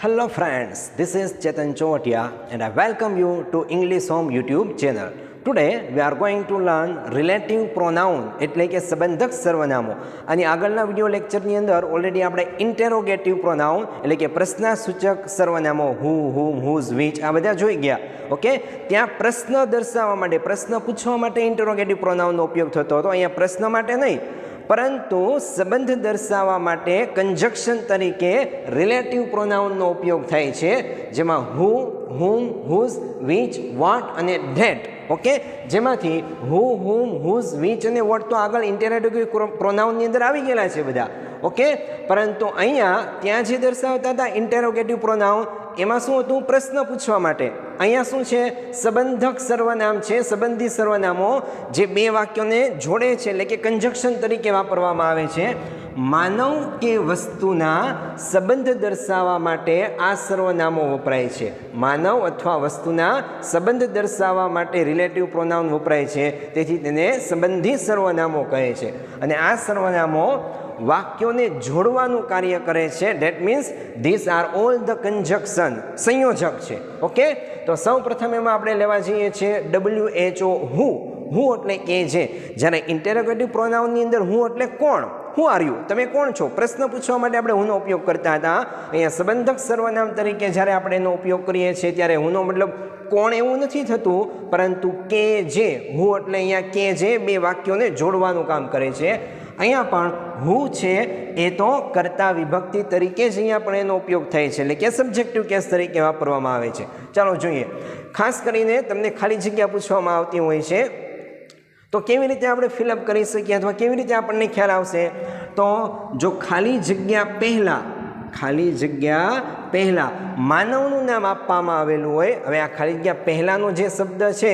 Hello friends, this is Chetan Chovatia and I welcome you to English Home YouTube channel. Today we are going to learn relative pronoun એટલે કે સંબંધક સર્વનામો. અને આગળના video લેક્ચરની અંદર already આપણે ઇન્ટેરોગેટિવ pronoun એટલે કે પ્રશ્નાસૂચક સર્વનામો who, whom, whose, which આ બધા જોઈ ગયા. ઓકે, ત્યાં પ્રશ્ન દર્શાવવા માટે, પ્રશ્ન પૂછવા માટે ઇન્ટેરોગેટિવ પ્રોનાઉનનો ઉપયોગ થતો હતો. અહીંયા પ્રશ્ન માટે નહીં, પરંતુ સંબંધ દર્શાવવા માટે કંજક્શન તરીકે રિલેટિવ પ્રોનાઉનનો ઉપયોગ થાય છે, જેમાં હુ, હુમ, હુઝ, વિચ, વોટ અને ધેટ. ઓકે, જેમાંથી હુ, હુમ, હુઝ, વિચ અને વોટ તો આગળ ઇન્ટેરોગેટિવ પ્રોનાઉનની અંદર આવી ગયેલા છે બધા. ઓકે, પરંતુ અહીંયા ત્યાં જે દર્શાવતા હતા ઇન્ટેરોગેટિવ પ્રોનાઉન, એમાં શું હતું? પ્રશ્ન પૂછવા માટે. અહીંયા શું છે? સંબંધક સર્વનામ છે, સંબંધી સર્વનામો જે બે વાક્યોને જોડે છે એટલે કે કંજક્શન તરીકે વાપરવામાં આવે છે. માનવ કે વસ્તુના સંબંધ દર્શાવવા માટે આ સર્વનામો વપરાય છે. માનવ અથવા વસ્તુના સંબંધ દર્શાવવા માટે રિલેટિવ પ્રોનાઉન વપરાય છે, તેથી તેને સંબંધી સર્વનામો કહે છે. અને આ સર્વનામો વાક્યોને જોડવાનું કાર્ય કરે છે. That means this are all the conjunction, સંયોજક છે. ઓકે, તો સૌ પ્રથમ એમાં આપણે લેવા જઈએ છીએ WHO, હુ. હુ એટલે કે જે. જ્યારે ઇન્ટેરોગેટિવ પ્રોનાઉનની અંદર હું એટલે કોણ, હુ આર યુ, તમે કોણ છો, પ્રશ્ન પૂછવા માટે આપણે હુંનો ઉપયોગ કરતા હતા. અહીંયા સંબંધક સર્વનામ તરીકે જ્યારે આપણે એનો ઉપયોગ કરીએ છીએ ત્યારે હુંનો મતલબ કોણ એવું નથી થતું, પરંતુ કે જે. હુ એટલે અહીંયા કે જે બે વાક્યોને જોડવાનું કામ કરે છે. અહીંયા પણ હુ છે એ તો કર્તા વિભક્તિ તરીકે જ અહીંયા પણ એનો ઉપયોગ થાય છે, એટલે કે સબ્જેક્ટિવ કેસ તરીકે વાપરવામાં આવે છે. ચાલો જોઈએ. ખાસ કરીને તમને ખાલી જગ્યા પૂછવામાં આવતી હોય છે, તો કેવી રીતે આપણે ફિલઅપ કરી શકીએ અથવા કેવી રીતે આપણને ખ્યાલ આવશે? તો જો ખાલી જગ્યા પહેલાં માનવનું નામ આપવામાં આવેલું હોય, હવે આ ખાલી જગ્યા પહેલાંનો જે શબ્દ છે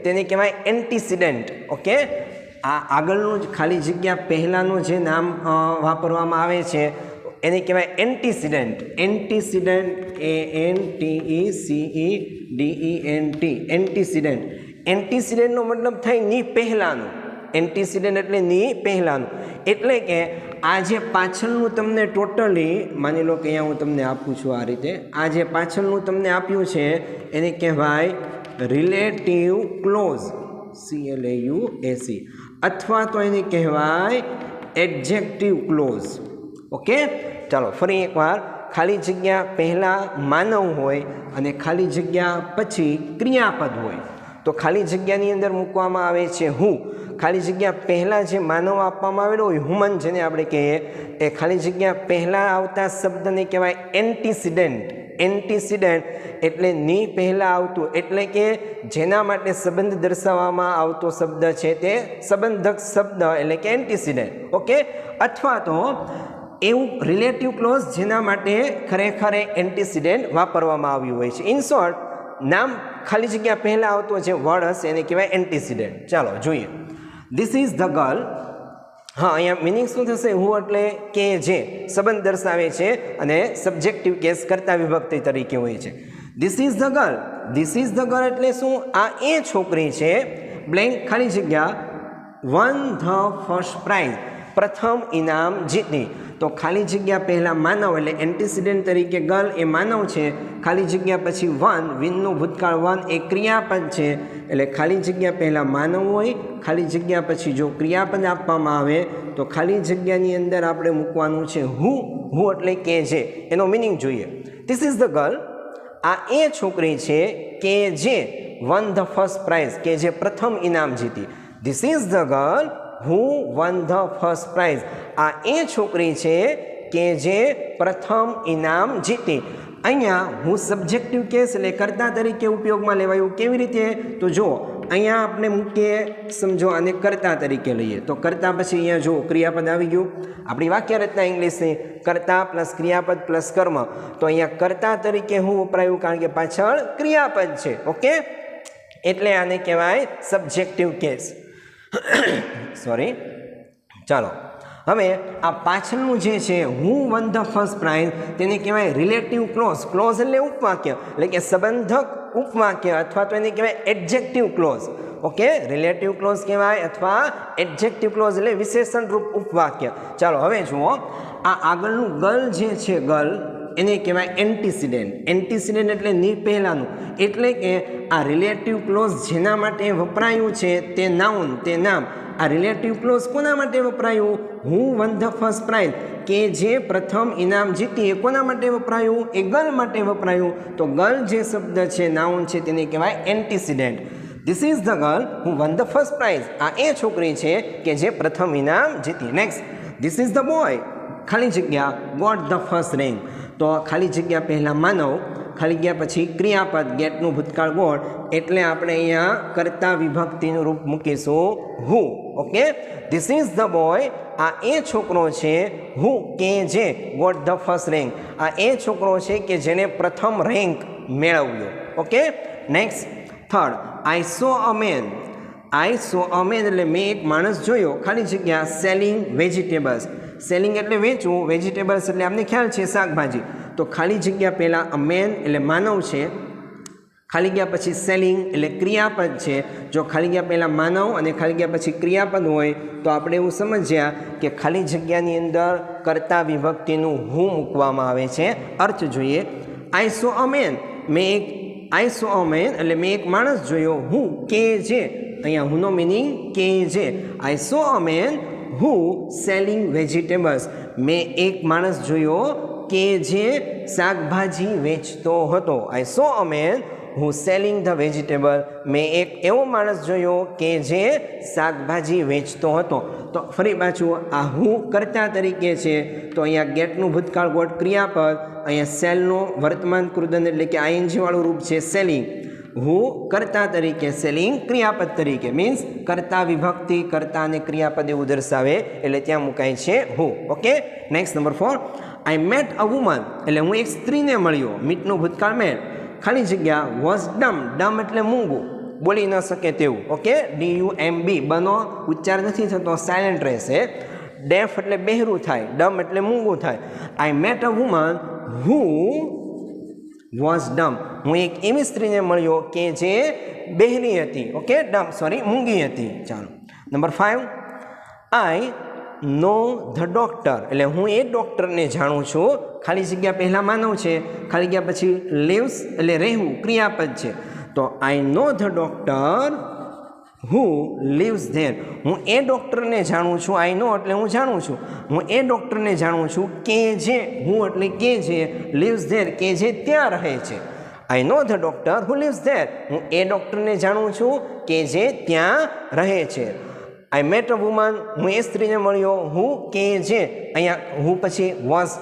તેને કહેવાય એન્ટીસિડન્ટ. ઓકે, આ આગળનું જ ખાલી જગ્યા પહેલાંનું જે નામ વાપરવામાં આવે છે એને કહેવાય એન્ટીસિડન્ટ. એન્ટીસિડન્ટ, ANTECEDENT, એન્ટીસિડન્ટ. એન્ટીસિડન્ટનો મતલબ થાય ની પહેલાંનું. એન્ટીસિડન્ટ એટલે ની પહેલાંનું. એટલે કે આ જે પાછળનું તમને ટોટલી, માની લો કે અહીંયા હું તમને આપું છું આ રીતે, આ જે પાછળનું તમને આપ્યું છે એને કહેવાય રિલેટિવ ક્લોઝ, CLAUSE, અથવા તો એને કહેવાય એડજેક્ટિવ ક્લોઝ. ઓકે, ચાલો ફરી એકવાર. ખાલી જગ્યા પહેલાં માનવ હોય અને ખાલી જગ્યા પછી ક્રિયાપદ હોય, તો ખાલી જગ્યાની અંદર મૂકવામાં આવે છે હું. ખાલી જગ્યા પહેલાં જે માનવ આપવામાં આવેલો હોય, હ્યુમન જેને આપણે કહીએ, એ ખાલી જગ્યા પહેલાં આવતા શબ્દને કહેવાય એન્ટીસિડન્ટ. એન્ટીસિડન્ટ એટલે ની પહેલાં આવતું, એટલે કે જેના માટે સંબંધ દર્શાવવામાં આવતો શબ્દ છે તે સંબંધક શબ્દ એટલે કે એન્ટીસિડન્ટ. ઓકે, અથવા તો એવું રિલેટિવ ક્લોઝ જેના માટે ખરેખર એન્ટીસિડન્ટ વાપરવામાં આવ્યું હોય છે. ઇન શોર્ટ, નામ ખાલી જગ્યા પહેલાં આવતો જે વર્ડ હશે એને કહેવાય એન્ટીસિડન્ટ. ચાલો જોઈએ. This is the girl. હા, અહીંયા મિનિંગ શું થશે? હું એટલે કે જે સંબંધ દર્શાવે છે અને સબ્જેક્ટિવ કેસ કરતા વિભક્તિ તરીકે હોય છે. This is the girl. This is the girl એટલે શું? આ એ છોકરી છે, બ્લેન્ક ખાલી જગ્યા, વન ધ ફર્સ્ટ પ્રાઇઝ, પ્રથમ ઇનામ જીતી. તો ખાલી જગ્યા પહેલાં માનવ એટલે એન્ટીસિડન્ટ તરીકે ગર્લ એ માનવ છે. ખાલી જગ્યા પછી વન, વિનનું ભૂતકાળ વન એ ક્રિયાપદ છે. એટલે ખાલી જગ્યા પહેલાં માનવ હોય, ખાલી જગ્યા પછી જો ક્રિયાપદ આપવામાં આવે તો ખાલી જગ્યાની અંદર આપણે મૂકવાનું છે હું. હું એટલે કે જે. એનો મિનિંગ જોઈએ. This is the girl. આ એ છોકરી છે કે જે વન ધ ફર્સ્ટ પ્રાઇઝ, કે જે પ્રથમ ઇનામ જીતી. This is the girl who won the first prize. આ એ છોકરી છે કે જે પ્રથમ ઇનામ જીતી. અહીંયા હું સબ્જેક્ટિવ કેસ એટલે કર્તા તરીકે ઉપયોગમાં લેવાયું. કેવી રીતે? તો જો અહીંયા આપણે મૂકીએ, સમજો આને કર્તા તરીકે લઈએ, તો કર્તા પછી અહીંયા જો ક્રિયાપદ આવી ગયું. આપણી વાક્ય રચના ઇંગ્લિશની કર્તા પ્લસ ક્રિયાપદ પ્લસ કર્મ. તો અહીંયા કર્તા તરીકે હું વપરાયું કારણ કે પાછળ ક્રિયાપદ છે. ઓકે, એટલે આને કહેવાય સબ્જેક્ટિવ કેસ. સોરી. ચાલો હવે આ પાછળનું જે છે હું વન ધ ફર્સ્ટ પ્રાઇઝ, તેને કહેવાય રિલેટિવ ક્લોઝ. ક્લોઝ એટલે ઉપવાક્ય, એટલે કે સંબંધક ઉપવાક્ય, અથવા તો એને કહેવાય adjective clause. Okay, relative clause કહેવાય અથવા એડજેક્ટિવ ક્લોઝ એટલે વિશેષણ રૂપ ઉપવાક્ય. ચાલો હવે જુઓ, આ આગળનું ગર્લ જે છે, ગર્લ એને કહેવાય એન્ટીસિડેન્ટ. એન્ટીસિડેન્ટ એટલે ની પહેલાંનું, એટલે કે આ રિલેટિવ ક્લોઝ જેના માટે વપરાયું છે તે નાઉન, તે નામ. આ રિલેટિવ ક્લોઝ કોના માટે વપરાયું? હુ વન ધ ફર્સ્ટ પ્રાઇઝ, કે જે પ્રથમ ઇનામ જીતી, એ કોના માટે વપરાયું? એ ગર્લ માટે વપરાયું. તો ગર્લ જે શબ્દ છે, નાઉન છે, તેને કહેવાય antecedent. This is the girl who won the first prize. આ એ છોકરી છે કે જે પ્રથમ ઇનામ જીતી. Next, this is the boy, ખાલી જગ્યા, ગોટ ધ ફર્સ્ટ રેન્ક. તો ખાલી જગ્યા પહેલાં માનવ, ખાલી જગ્યા પછી ક્રિયાપદ, ગેટનું ભૂતકાળ ગોટ, એટલે આપણે અહીંયા કર્તા વિભક્તિનું રૂપ મૂકીશું who. Okay, this is the boy, આ એ છોકરો છે, હુ કે જે ગોટ ધ ફર્સ્ટ રેન્ક, આ એ છોકરો છે કે જેને પ્રથમ રેન્ક મેળવ્યો. Okay, next, third, I saw a main. I saw a main એટલે મેં એક માણસ જોયો, ખાલી જગ્યા, સેલિંગ વેજીટેબલ્સ. સેલિંગ એટલે વેચવું, વેજીટેબલ્સ એટલે આપને ખ્યાલ છે શાકભાજી. તો ખાલી જગ્યા પહેલાં અ મેન એટલે માનવ છે, ખાલી ગયા પછી સેલિંગ એટલે ક્રિયાપદ છે. જો ખાલી ગયા પહેલાં માનવ અને ખાલી ગયા પછી ક્રિયાપદ હોય તો આપણે એવું સમજ્યા કે ખાલી જગ્યાની અંદર કર્તા વિભક્તિનું હું મૂકવામાં આવે છે. અર્થ જોઈએ, આઈ saw a main, I saw a main એટલે મેં એક માણસ જોયો, હું કે જે, અહીંયા હુંનો મિનિંગ કે જે. I saw a man who selling vegetables, મેં એક માણસ જોયો કે જે શાકભાજી વેચતો હતો. I saw a man who selling the vegetable, મેં એક એવો માણસ જોયો કે જે શાકભાજી વેચતો હતો. તો ફરી પાછું આ હું કર્તા તરીકે છે, તો અહીંયા ગેટનું ભૂતકાળ ગોટ ક્રિયાપદ, અહીંયા સેલનું વર્તમાન કૃદન એટલે કે આઈએનજી વાળું રૂપ છે સેલિંગ. હું કર્તા તરીકે, સેલિંગ ક્રિયાપદ તરીકે, મીન્સ કર્તા વિભક્તિ, કર્તા અને ક્રિયાપદ એવું દર્શાવે એટલે ત્યાં મુકાય છે હું. Okay, next number 4, I met a woman એટલે હું એક સ્ત્રીને મળ્યો, મીટનું ભૂતકાળ મેટ, ખાલી જગ્યા, વોઝ ડમ. ડમ એટલે મૂંગું, બોલી ન શકે તેવું. ઓકે, DUMB, બનો ઉચ્ચાર નથી થતો, સાયલેન્ટ રહેશે. ડેફ એટલે બહેરું થાય, ડમ એટલે મૂંગું થાય. I met a woman who was dumb, હું એક એવી સ્ત્રીને મળ્યો કે જે બહેરી હતી. ઓકે, ડમ મૂંગી હતી. ચાલો, number 5, I know the doctor એટલે હું એ ડૉક્ટરને જાણું છું, ખાલી જગ્યા પહેલાં માનવ છે, ખાલી જગ્યા પછી લિવ્સ એટલે રહેવું ક્રિયાપદ છે. તો I know the doctor who lives there, હું એ ડૉક્ટરને જાણું છું. આઈ નો એટલે હું જાણું છું, હું એ ડૉક્ટરને જાણું છું કે જે, હું એટલે કે જે, લિવ્સ ધેર કે જે ત્યાં રહે છે. I know the doctor who lives there, હું એ ડૉક્ટરને જાણું છું કે જે ત્યાં રહે છે. આઈ મેટ અ વુમન, હું એ સ્ત્રીને મળ્યો, હું કે જે, અહીંયા હું પછી વોઝ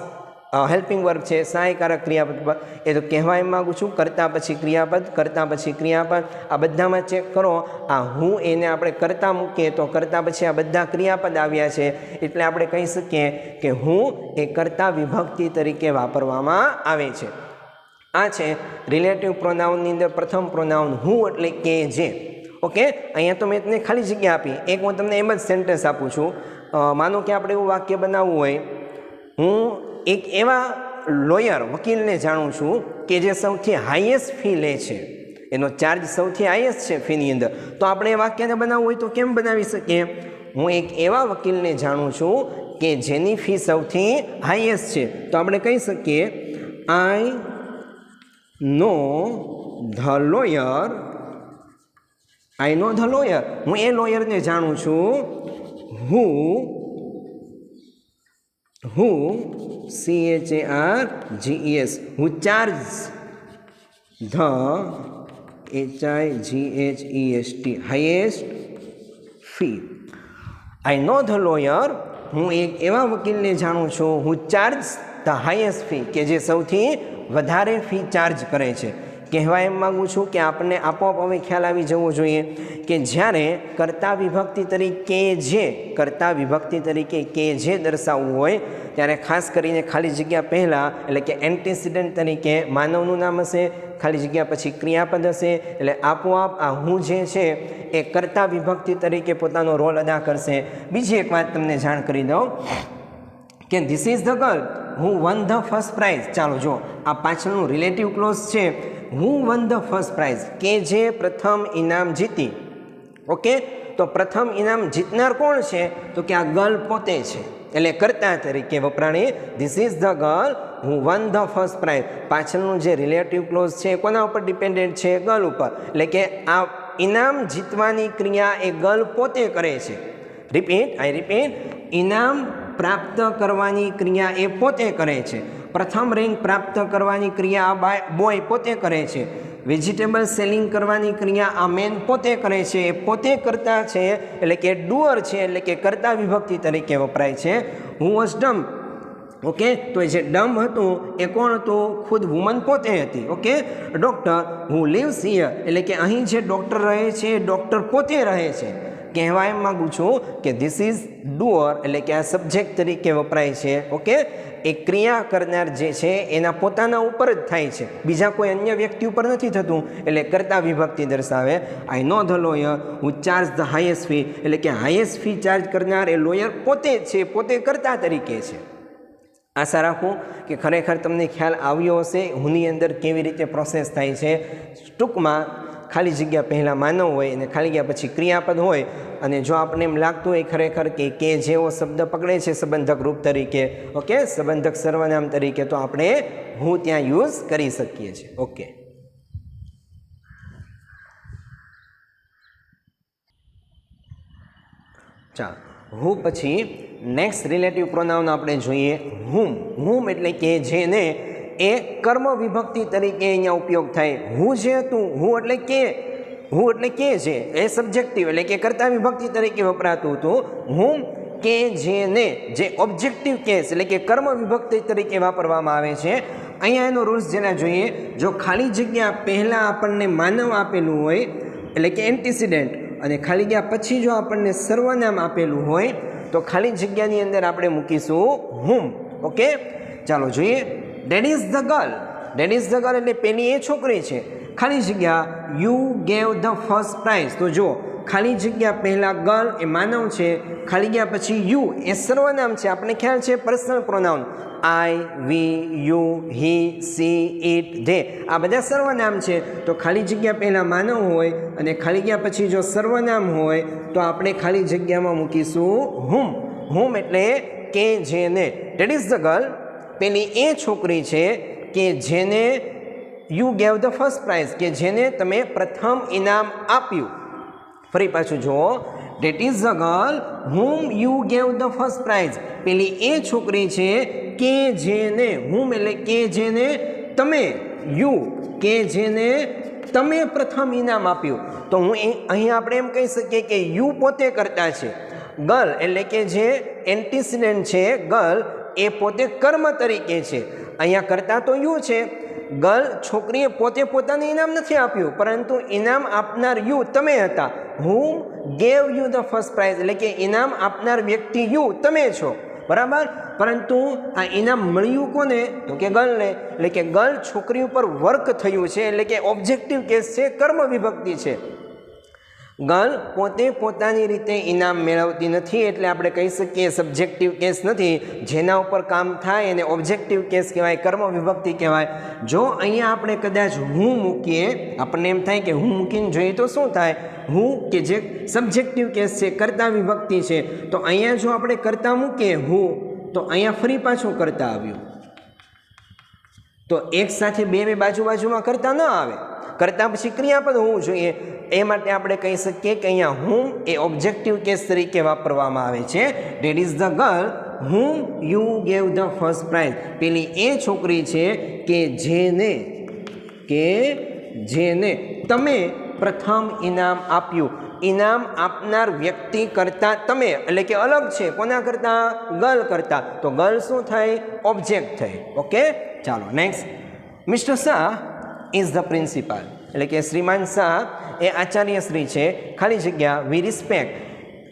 હેલ્પિંગ વર્બ છે, સહાયકારક ક્રિયાપદ પર, એ તો કહેવા એમ માગું છું કરતા પછી ક્રિયાપદ, કરતા પછી ક્રિયાપદ. આ બધામાં ચેક કરો, આ હું એને આપણે કરતા મૂકીએ તો કરતા પછી આ બધા ક્રિયાપદ આવ્યા છે, એટલે આપણે કહી શકીએ કે હું એ કરતા વિભક્તિ તરીકે વાપરવામાં આવે છે. આ છે રિલેટિવ પ્રોનાઉનની અંદર પ્રથમ પ્રોનાઉન હું એટલે કે જે. ઓકે, અહીંયા તો મેં તમને ખાલી જગ્યા આપી. એક હું તમને એમ જ સેન્ટેન્સ આપું છું. માનો કે આપણે એવું વાક્ય બનાવવું હોય, હું એક એવા લોયર વકીલને જાણું છું કે જે સૌથી હાઈએસ્ટ ફી લે છે, એનો ચાર્જ સૌથી હાઈએસ્ટ છે ફીની અંદર. તો આપણે એ વાક્યને બનાવવું હોય તો કેમ બનાવી શકીએ? હું એક એવા વકીલને જાણું છું કે જેની ફી સૌથી હાઈએસ્ટ છે. તો આપણે કહી શકીએ I know the lawyer, I know the lawyer, હું એ લોયરને જાણું છું, હું CHARGES, હું charge the HIGHEST highest fee. I know the lawyer, હું એક એવા વકીલને જાણું છું, હું ચાર્જ ધ હાઈએસ્ટ ફી કે જે સૌથી વધારે ફી ચાર્જ કરે છે. કહેવા એમ માગું છું કે આપણને આપોઆપ હવે ખ્યાલ આવી જવો જોઈએ કે જ્યારે કર્તા વિભક્તિ તરીકે જે, કર્તા વિભક્તિ તરીકે કે જે દર્શાવવું હોય ત્યારે ખાસ કરીને ખાલી જગ્યા પહેલાં એટલે કે એન્ટીસિડન્ટ તરીકે માનવનું નામ હશે, ખાલી જગ્યા પછી ક્રિયાપદ હશે, એટલે આપોઆપ આ હું જે છે એ કર્તા વિભક્તિ તરીકે પોતાનો રોલ અદા કરશે. બીજી એક વાત તમને જાણ કરી દઉં કે this is the girl who won the first price. ચાલો જો આ પાછળનું રિલેટિવ ક્લોઝ છે, હું વન ધ ફર્સ્ટ પ્રાઇઝ કે જે પ્રથમ ઇનામ જીતી. ઓકે, તો પ્રથમ ઇનામ જીતનાર કોણ છે? તો કે આ ગર્લ પોતે છે. એટલે કર્તા તરીકે વપરાણી. This is the girl who won the first prize. પાછળનું જે રિલેટિવ ક્લોઝ છે કોના ઉપર ડિપેન્ડન્ટ છે? ગર્લ ઉપર. એટલે કે આ ઇનામ જીતવાની ક્રિયા એ ગર્લ પોતે કરે છે. આઈ રિપીટ, ઇનામ પ્રાપ્ત કરવાની ક્રિયા એ પોતે કરે છે. પ્રથમ રેન્ક પ્રાપ્ત કરવાની ક્રિયા આ બોય પોતે કરે છે. વેજીટેબલ સેલિંગ કરવાની ક્રિયા આ મેન પોતે કરે છે. એ પોતે કરતા છે એટલે કે ડુઅર છે, એટલે કે કર્તા વિભક્તિ તરીકે વપરાય છે. હુ વોઝ ડમ. ઓકે, તો જે ડમ હતું એ કોણ હતું? ખુદ વુમન પોતે હતી. Okay, doctor who leaves here, એટલે કે અહીં જે ડૉક્ટર રહે છે એ ડૉક્ટર પોતે રહે છે. કહેવા એમ માગું છું કે ધીસ ઇઝ ડુઅર, એટલે કે આ સબ્જેક્ટ તરીકે વપરાય છે. ઓકે, એ ક્રિયા કરનાર જે છે એના પોતાના ઉપર જ થાય છે, બીજા કોઈ અન્ય વ્યક્તિ ઉપર નથી થતું, એટલે કર્તા વિભક્તિ દર્શાવે. I know the lawyer who charge the highest fee, એટલે કે હાઈએસ્ટ ફી ચાર્જ કરનાર એ લોયર પોતે જ છે, પોતે કર્તા તરીકે છે. આશા રાખું કે ખરેખર તમને ખ્યાલ આવ્યો હશે હુંની અંદર કેવી રીતે પ્રોસેસ થાય છે. ટૂંકમાં ખાલી જગ્યા પહેલાં માનવ હોય અને ખાલી ગયા પછી ક્રિયાપદ હોય, અને જો આપણે એમ લાગતું હોય ખરેખર કે જેવો શબ્દ પકડે છે સંબંધક રૂપ તરીકે, ઓકે, સંબંધક સર્વનામ તરીકે, તો આપણે હું ત્યાં યુઝ કરી શકીએ છીએ. ઓકે, ચાલો હું પછી નેક્સ્ટ રિલેટિવ પ્રોનાઉન આપણે જોઈએ હુમ એટલે કે જેને એ કર્મ વિભક્તિ તરીકે અહીંયા ઉપયોગ થાય. હું જે હતું હું એટલે કે છે એ સબ્જેક્ટિવ એટલે કે કર્તા વિભક્તિ તરીકે વપરાતું હતું. હું કે જેને જે ઓબ્જેક્ટિવ કેસ એટલે કે કર્મ વિભક્તિ તરીકે વાપરવામાં આવે છે. અહીંયા એનો રૂલ્સ જેના જોઈએ, જો ખાલી જગ્યા પહેલાં આપણને માનવ આપેલું હોય એટલે કે એન્ટિસિડન્ટ, અને ખાલી ગયા પછી જો આપણને સર્વનામ આપેલું હોય તો ખાલી જગ્યાની અંદર આપણે મૂકીશું હુમ. ઓકે, ચાલો જોઈએ. Date is the girl. Date is the girl એટલે પેલી એ છોકરી છે. ખાલી જગ્યા you gave the first price. તો જો ખાલી જગ્યા પહેલાં ગર્લ એ માનવ છે, ખાલી ગયા પછી યુ એ સર્વનામ છે. આપણે ખ્યાલ છે personal pronoun, I, we, you, he, she, it, they, આ બધા સર્વનામ છે. તો ખાલી જગ્યા પહેલાં માનવ હોય અને ખાલી ગયા પછી જો સર્વનામ હોય તો આપણે ખાલી જગ્યામાં મૂકીશું હુમ. હુમ એટલે કે જેને. ડેટ ઇઝ ધ ગર્લ પેલી એ છોકરી છે કે જેને you gave the first price, કે જેને તમે પ્રથમ ઇનામ આપ્યું. ફરી પાછું જુઓ, date is the girl whom you gave the first price, પેલી એ છોકરી છે કે જેને, હુમ એટલે કે જેને તમે, યુ કે જેને તમે પ્રથમ ઇનામ આપ્યું. તો હું અહીં આપણે એમ કહી શકીએ કે યુ પોતે કરતા છે, ગર્લ એટલે કે જે એન્ટિસિડન્ટ છે ગર્લ એ પોતે કર્મ તરીકે છે. અહીંયા કરતા તો યુ છે. ગર્લ છોકરીએ પોતે પોતાને ઇનામ નથી આપ્યું, પરંતુ ઇનામ આપનાર યુ તમે હતા. હું gave you the first price એટલે કે ઇનામ આપનાર વ્યક્તિ યુ તમે છો, બરાબર. પરંતુ આ ઇનામ મળ્યું કોને? તો કે ગર્લને. એટલે કે ગર્લ છોકરી ઉપર વર્ક થયું છે, એટલે કે ઓબ્જેક્ટિવ કેસ છે, કર્મ વિભક્તિ છે. ગર્લ પોતે પોતાની રીતે ઇનામ મેળવતી નથી, એટલે આપણે કહી શકીએ સબ્જેક્ટિવ કેસ નથી. જેના ઉપર કામ થાય એને ઓબ્જેક્ટિવ કેસ કહેવાય, કર્મ વિભક્તિ કહેવાય. જો અહીંયા આપણે કદાચ હું મૂકીએ, આપણને એમ થાય કે હું મૂકીને જોઈએ તો શું થાય? હું કે જે સબ્જેક્ટિવ કેસ છે, કર્તા વિભક્તિ છે, તો અહીંયા જો આપણે કર્તા મૂકીએ હું, તો અહીંયા ફરી પાછું કર્તા આવ્યું. તો એક સાથે બે બાજુમાં કર્તા ન આવે, કરતા પછી ક્રિયાપદ હોવું જોઈએ. એ માટે આપણે કહી શકીએ કે અહીંયા હું એ ઓબ્જેક્ટિવ કેસ તરીકે વાપરવામાં આવે છે. That is the girl whom you gave the first price, પેલી એ છોકરી છે કે જેને તમે પ્રથમ ઇનામ આપ્યું. ઇનામ આપનાર વ્યક્તિ કરતાં તમે એટલે કે અલગ છે. કોના કરતાં? ગર્લ કરતાં. તો ગર્લ શું થાય? ઓબ્જેક્ટ થઈ. ઓકે, ચાલો next. Mister Shah is the principal, એટલે કે શ્રીમાન શાહ એ આચાર્યશ્રી છે. ખાલી જગ્યા વી રિસ્પેક્ટ.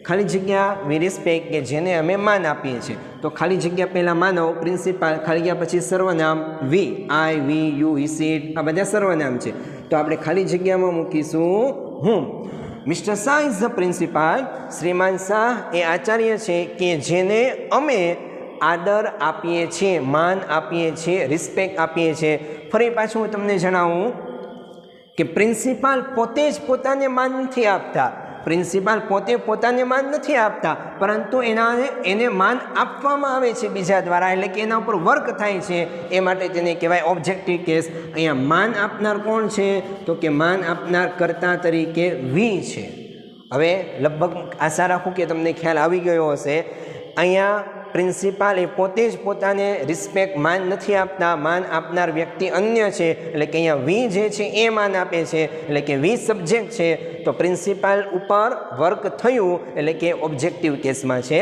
ખાલી જગ્યા વી રિસ્પેક્ટ કે જેને અમે માન આપીએ છીએ. તો ખાલી જગ્યા પહેલાં માનવ, પ્રિન્સિપાલ, ખાલી ગયા પછી સર્વનામ વી, આઈ, we, you, he, she, it, આ બધા સર્વનામ છે. તો આપણે ખાલી જગ્યામાં મૂકીશું હું. Mister Shah is the principal, શ્રીમાન શાહ એ આચાર્ય છે કે જેને અમે આદર આપીએ છીએ, માન આપીએ છીએ, રિસ્પેક્ટ આપીએ છીએ. ફરી પાછું હું તમને જણાવું કે પ્રિન્સિપાલ પોતે જ પોતાને માન નથી આપતા. પ્રિન્સિપાલ પોતે પોતાને માન નથી આપતા, પરંતુ એને માન આપવામાં આવે છે બીજા દ્વારા, એટલે કે એના ઉપર વર્ક થાય છે, એ માટે તેને કહેવાય ઓબ્જેક્ટિવ કેસ. અહીંયા માન આપનાર કોણ છે? તો કે માન આપનાર કર્તા તરીકે વી છે. હવે લગભગ આશા રાખું કે તમને ખ્યાલ આવી ગયો હશે. અહીંયા પ્રિન્સિપાલ એ પોતે જ પોતાને રિસ્પેક્ટ માન નથી આપતા, માન આપનાર વ્યક્તિ અન્ય છે, એટલે કે અહીંયા વી જે છે એ માન આપે છે, એટલે કે વી સબ્જેક્ટ છે. તો પ્રિન્સિપાલ ઉપર વર્ક થયું એટલે કે ઓબ્જેક્ટિવ કેસમાં છે.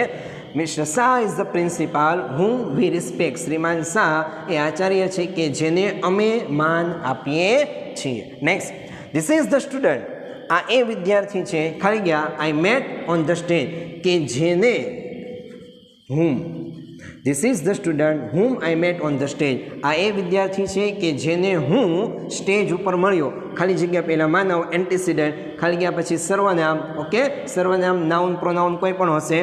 Mister Shah is the principal whom we respect. શ્રીમાન શાહ એ આચાર્ય છે કે જેને અમે માન આપીએ છીએ. Next, this is the student. આ એ વિદ્યાર્થી છે, ખાલી ગયા I met on the stage, કે જેને whom. This is the student whom I met on the stage. આ એ વિદ્યાર્થી છે કે જેને હું સ્ટેજ ઉપર મળ્યો. ખાલી જગ્યા પહેલાં માનવ એન્ટીસિડન્ટ, ખાલી ગયા પછી સર્વનામ. ઓકે, સર્વનામ નાઉન પ્રોનાઉન કોઈ પણ હશે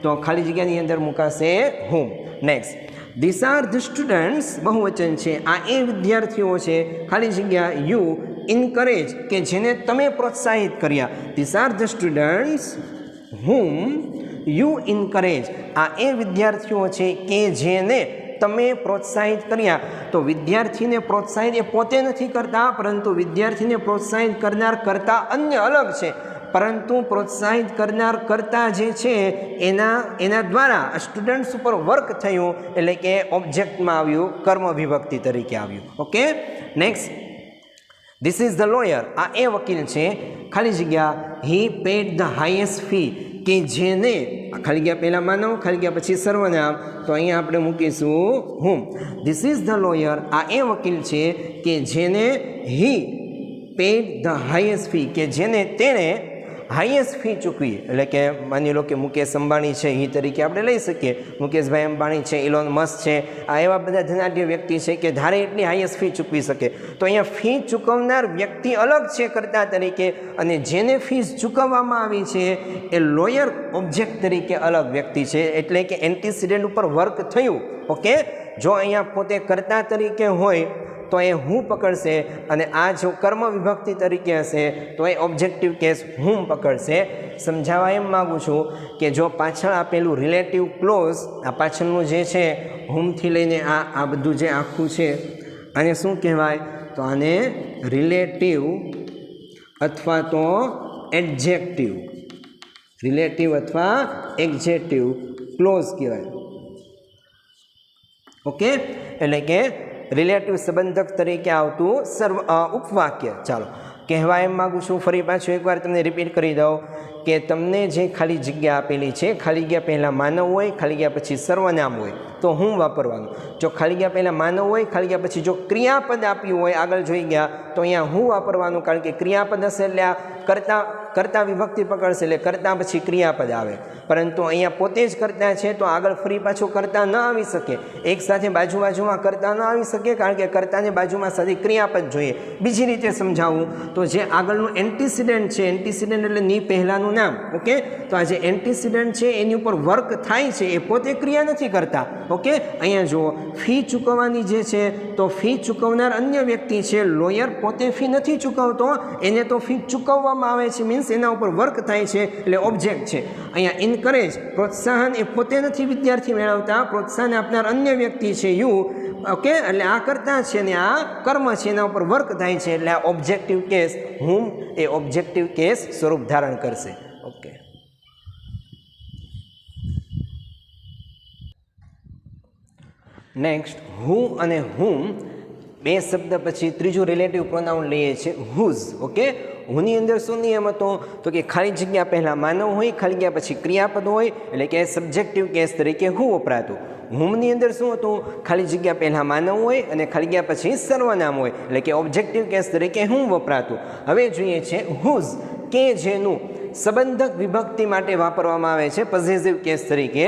તો ખાલી જગ્યાની અંદર મુકાશે whom. Next, this are the students, બહુવચન છે. આ એ વિદ્યાર્થીઓ છે, ખાલી જગ્યા યુ ઇન્કરેજ, કે જેને તમે પ્રોત્સાહિત કર્યા. This are the students whom you encourage. આ એ વિદ્યાર્થીઓ છે કે જેને તમે પ્રોત્સાહિત કર્યા. તો વિદ્યાર્થીને પ્રોત્સાહિત એ પોતે નથી કરતા, પરંતુ વિદ્યાર્થીને પ્રોત્સાહિત કરનાર કરતા અન્ય અલગ છે, પરંતુ પ્રોત્સાહિત કરનાર કરતા જે છે એના દ્વારા સ્ટુડન્ટ્સ ઉપર વર્ક થયું, એટલે કે ઓબ્જેક્ટમાં આવ્યું, કર્મ વિભક્તિ તરીકે આવ્યું. Okay, next, this is the lawyer. આ એ વકીલ છે, ખાલી જગ્યા હી પેડ ધ હાઈએસ્ટ ફી, કે જેને ખાલી ગયા પહેલાં માનવ, ખાલી ગયા પછી સર્વનામ, તો અહીંયા આપણે મૂકીશું whom. This is the lawyer. આ એ વકીલ છે કે જેને he paid the highest fee, કે જેને તેણે હાઈએસ્ટ ફી ચૂકવી. એટલે કે માની લો કે મુકેશ અંબાણી છે, એ તરીકે આપણે લઈ શકીએ. મુકેશભાઈ અંબાણી છે, ઇલોન મસ્ક છે, આ એવા બધા ધનાઢ્ય વ્યક્તિ છે કે ધારે એટલી હાઈએસ્ટ ફી ચૂકવી શકે. તો અહીંયા ફી ચૂકવનાર વ્યક્તિ અલગ છે કર્તા તરીકે, અને જેને ફીસ ચૂકવવામાં આવી છે એ લોયર ઓબ્જેક્ટ તરીકે અલગ વ્યક્તિ છે, એટલે કે એન્ટીસિડન્ટ ઉપર વર્ક થયું. ઓકે, જો અહીંયા પોતે કર્તા તરીકે હોય તો એ હું પકડશે, અને આ જો કર્મ વિભક્તિ તરીકે હશે તો એ ઓબ્જેક્ટિવ કેસ હું પકડશે. સમજાવવા એમ માગું છું કે જો પાછળ આપેલું રિલેટિવ ક્લોઝ, આ પાછળનું જે છે હુમથી લઈને આ બધું જે આખું છે, આને શું કહેવાય? તો આને રિલેટિવ અથવા તો એડજેક્ટિવ, રિલેટિવ અથવા એડજેક્ટિવ ક્લોઝ કહેવાય. ઓકે, એટલે કે રિલેટિવ સંબંધક તરીકે આવતું ઉપવાક્ય. ચાલો, કહેવા એમ માગું છું, ફરી પાછું એકવાર તમને રિપીટ કરી દઉં કે તમને જે ખાલી જગ્યા આપેલી છે, ખાલી જગ્યા પહેલાં માનવ હોય, ખાલી જગ્યા પછી સર્વનામ હોય, તો હું વાપરવાનું. જો ખાલી જગ્યા પહેલાં માનવ હોય, ખાલી જગ્યા પછી જો ક્રિયાપદ આપ્યું હોય, આગળ જોઈ ગયા, તો અહીંયા હું વાપરવાનું, કારણ કે ક્રિયાપદ હશે એટલે આ કરતા વિભક્તિ પકડશે, એટલે કરતા પછી ક્રિયાપદ આવે. પરંતુ અહીંયા પોતે જ કરતા છે તો આગળ ફરી પાછું કરતા ન આવી શકે, એક સાથે બાજુમાં કરતા ન આવી શકે, કારણ કે કરતાને બાજુમાં સાથે ક્રિયાપદ જોઈએ. બીજી રીતે સમજાવું તો જે આગળનું એન્ટીસિડન્ટ છે, એન્ટીસિડન્ટ એટલે ની પહેલાંનું નામ. ઓકે, તો આ જે એન્ટીસિડન્ટ છે એની ઉપર વર્ક થાય છે, એ પોતે ક્રિયા નથી કરતા. ઓકે, અહીંયા જુઓ, ફી ચૂકવવાની જે છે તો ફી ચૂકવનાર અન્ય વ્યક્તિ છે, લોયર પોતે ફી નથી ચૂકવતો, એને તો ફી ચૂકવવામાં આવે છે, મીન્સ એના ઉપર વર્ક થાય છે, એટલે ઓબ્જેક્ટ છે. અહીંયા ઇન્કરેજ, પ્રોત્સાહન એ પોતે નથી વિદ્યાર્થી મેળવતા, પ્રોત્સાહન આપનાર અન્ય વ્યક્તિ છે યુ. ઓકે, એટલે આ કરતા છે ને આ કર્મ છે, એના ઉપર વર્ક થાય છે, એટલે આ ઓબ્જેક્ટિવ કેસ હુમ એ ઓબ્જેક્ટિવ કેસ સ્વરૂપ ધારણ કરશે. ઓકે, નેક્સ્ટ, હું અને હુમ બે શબ્દ પછી ત્રીજું રિલેટિવ પ્રોનાઉન લઈએ છીએ હુઝ. ઓકે, હુંની અંદર શું નિયમ હતો? તો કે ખાલી જગ્યા પહેલાં માનવ હોય, ખાલી જગ્યા પછી ક્રિયાપદ હોય, એટલે કે સબ્જેક્ટિવ કેસ તરીકે હું વપરાતું. હુમની અંદર શું હતું? ખાલી જગ્યા પહેલાં માનવ હોય અને ખાલી જગ્યા પછી સર્વનામ હોય, એટલે કે ઓબ્જેક્ટિવ કેસ તરીકે હું વપરાતું. હવે જોઈએ છે હુઝ, કે જેનું સંબંધક વિભક્તિ માટે વાપરવામાં આવે છે પોઝેસિવ કેસ તરીકે,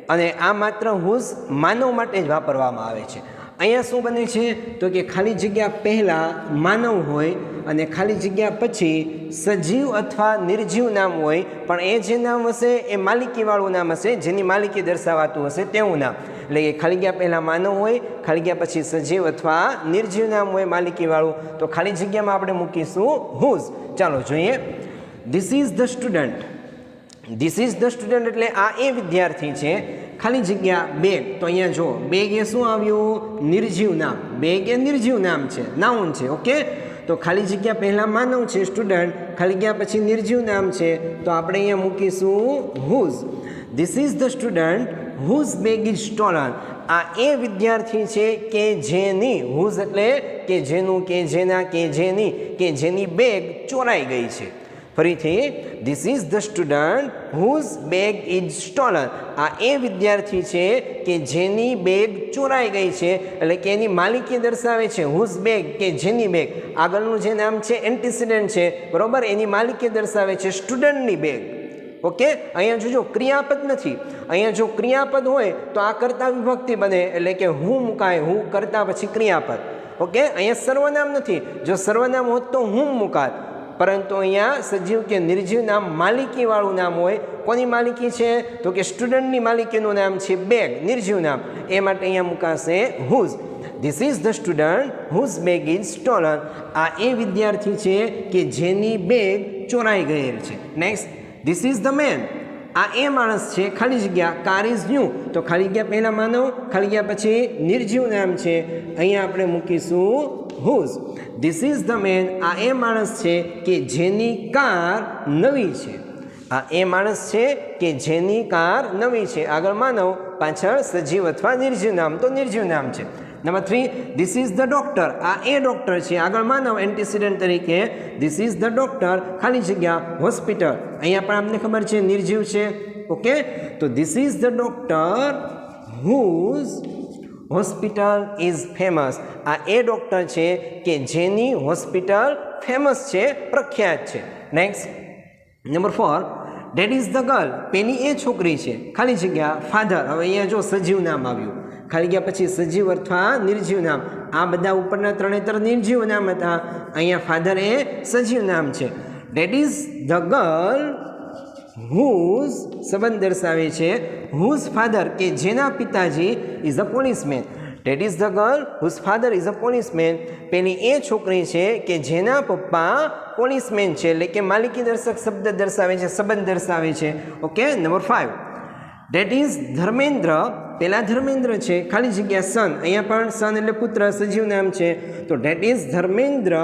અને આ માત્ર હુઝ માનવ માટે જ વાપરવામાં આવે છે. અહીંયા શું બને છે તો કે ખાલી જગ્યા પહેલાં માનવ હોય અને ખાલી જગ્યા પછી સજીવ અથવા નિર્જીવ નામ હોય, પણ એ જે નામ હશે એ માલિકીવાળું નામ હશે, જેની માલિકી દર્શાવાતું હશે તેવું નામ. એટલે કે ખાલી જગ્યા પહેલાં માનવ હોય, ખાલી જગ્યા પછી સજીવ અથવા નિર્જીવ નામ હોય માલિકીવાળું, તો ખાલી જગ્યામાં આપણે મૂકીશું હુઝ. ચાલો જોઈએ, this is the student. This is the student એટલે આ એ વિદ્યાર્થી છે. ખાલી જગ્યા બેગ. તો અહીંયા જો બેગ એ શું આવ્યું? નિર્જીવ નામ. બેગ એ નિર્જીવ નામ છે, નાઉન છે. ઓકે, તો ખાલી જગ્યા પહેલાં માનવ છે સ્ટુડન્ટ, ખાલી જગ્યા પછી નિર્જીવ નામ છે, તો આપણે અહીંયા મૂકીશું whose. This is the student whose bag is stolen. આ એ વિદ્યાર્થી છે કે જેની, હુઝ એટલે કે જેનું, કે જેના, કે જેની બેગ ચોરાઈ ગઈ છે. ફરીથી, this is the student whose bag is stolen. આ એ વિદ્યાર્થી છે કે જેની બેગ ચોરાઈ ગઈ છે, એટલે કે એની માલિકી દર્શાવે છે. હુઝ બેગ કે જેની બેગ, આગળનું જે નામ છે એન્ટીસિડન્ટ છે, બરોબર, એની માલિકી દર્શાવે છે સ્ટુડન્ટની બેગ. ઓકે, અહીંયા જોજો ક્રિયાપદ નથી. અહીંયા જો ક્રિયાપદ હોય તો આ કર્તા વિભક્તિ બને, એટલે કે હું મુકાય, હું કરતા પછી ક્રિયાપદ. ઓકે, અહીંયા સર્વનામ નથી. જો સર્વનામ હોત તો હું મુકાત, પરંતુ અહીંયા સજીવ કે નિર્જીવ નામ માલિકીવાળું નામ હોય. કોની માલિકી છે? તો કે સ્ટુડન્ટની માલિકીનું નામ છે બેગ, નિર્જીવ નામ. એ માટે અહીંયા મુકાશે whose. This is the student whose bag is stolen. આ એ વિદ્યાર્થી છે કે જેની બેગ ચોરાઈ ગયેલ છે. Next, this is the man. આ એ માણસ છે, ખાલી જગ્યા કાર ઇઝ ન્યૂ. તો ખાલી જગ્યા પહેલાં માનવ, ખાલી જગ્યા પછી નિર્જીવ નામ છે, અહીંયા આપણે મૂકીશું whose. This is the man. આ એ માણસ છે કે જેની કાર નવી છે. આ એ માણસ છે કે જેની કાર નવી છે. આગળ માનવ, પાછળ સજીવ અથવા નિર્જીવ નામ, તો નિર્જીવ નામ છે. Number 3, this is the doctor. આ એ ડોક્ટર છે, આગળ માનવ એન્ટીસિડન્ટ તરીકે. ધીસ ઇઝ ધ ડોક્ટર, ખાલી જગ્યા હોસ્પિટલ. અહીંયા પણ આપને ખબર છે નિર્જીવ છે. ઓકે, તો this is the doctor whose hospital is famous. આ એ ડોક્ટર છે કે જેની હોસ્પિટલ ફેમસ છે, પ્રખ્યાત છે. Next, number 4, date is the girl. પેલી એ છોકરી છે, ખાલી જગ્યા ફાધર. હવે અહીંયા જો સજીવ નામ આવ્યું, ખાલી ગયા પછી સજીવ અથવા નિર્જીવ નામ. આ બધા ઉપરના ત્રણેતર નિર્જીવ નામ હતા, અહીંયા ફાધર એ સજીવ નામ છે. That is the girl whose સંબંધ દર્શાવે છે, હુઝ ફાધર કે જેના પિતાજી is a policeman. That is the girl whose father is a policeman. પેલી એ છોકરી છે કે જેના પપ્પા પોલીસમેન છે, એટલે કે માલિકી દર્શક શબ્દ દર્શાવે છે, સંબંધ દર્શાવે છે. Okay, number 5, date is Dharmendra. પેલા ધર્મેન્દ્ર છે, ખાલી જગ્યા સન. અહીંયા પણ સન એટલે પુત્ર, સજીવ નામ છે, તો that is Dharmendra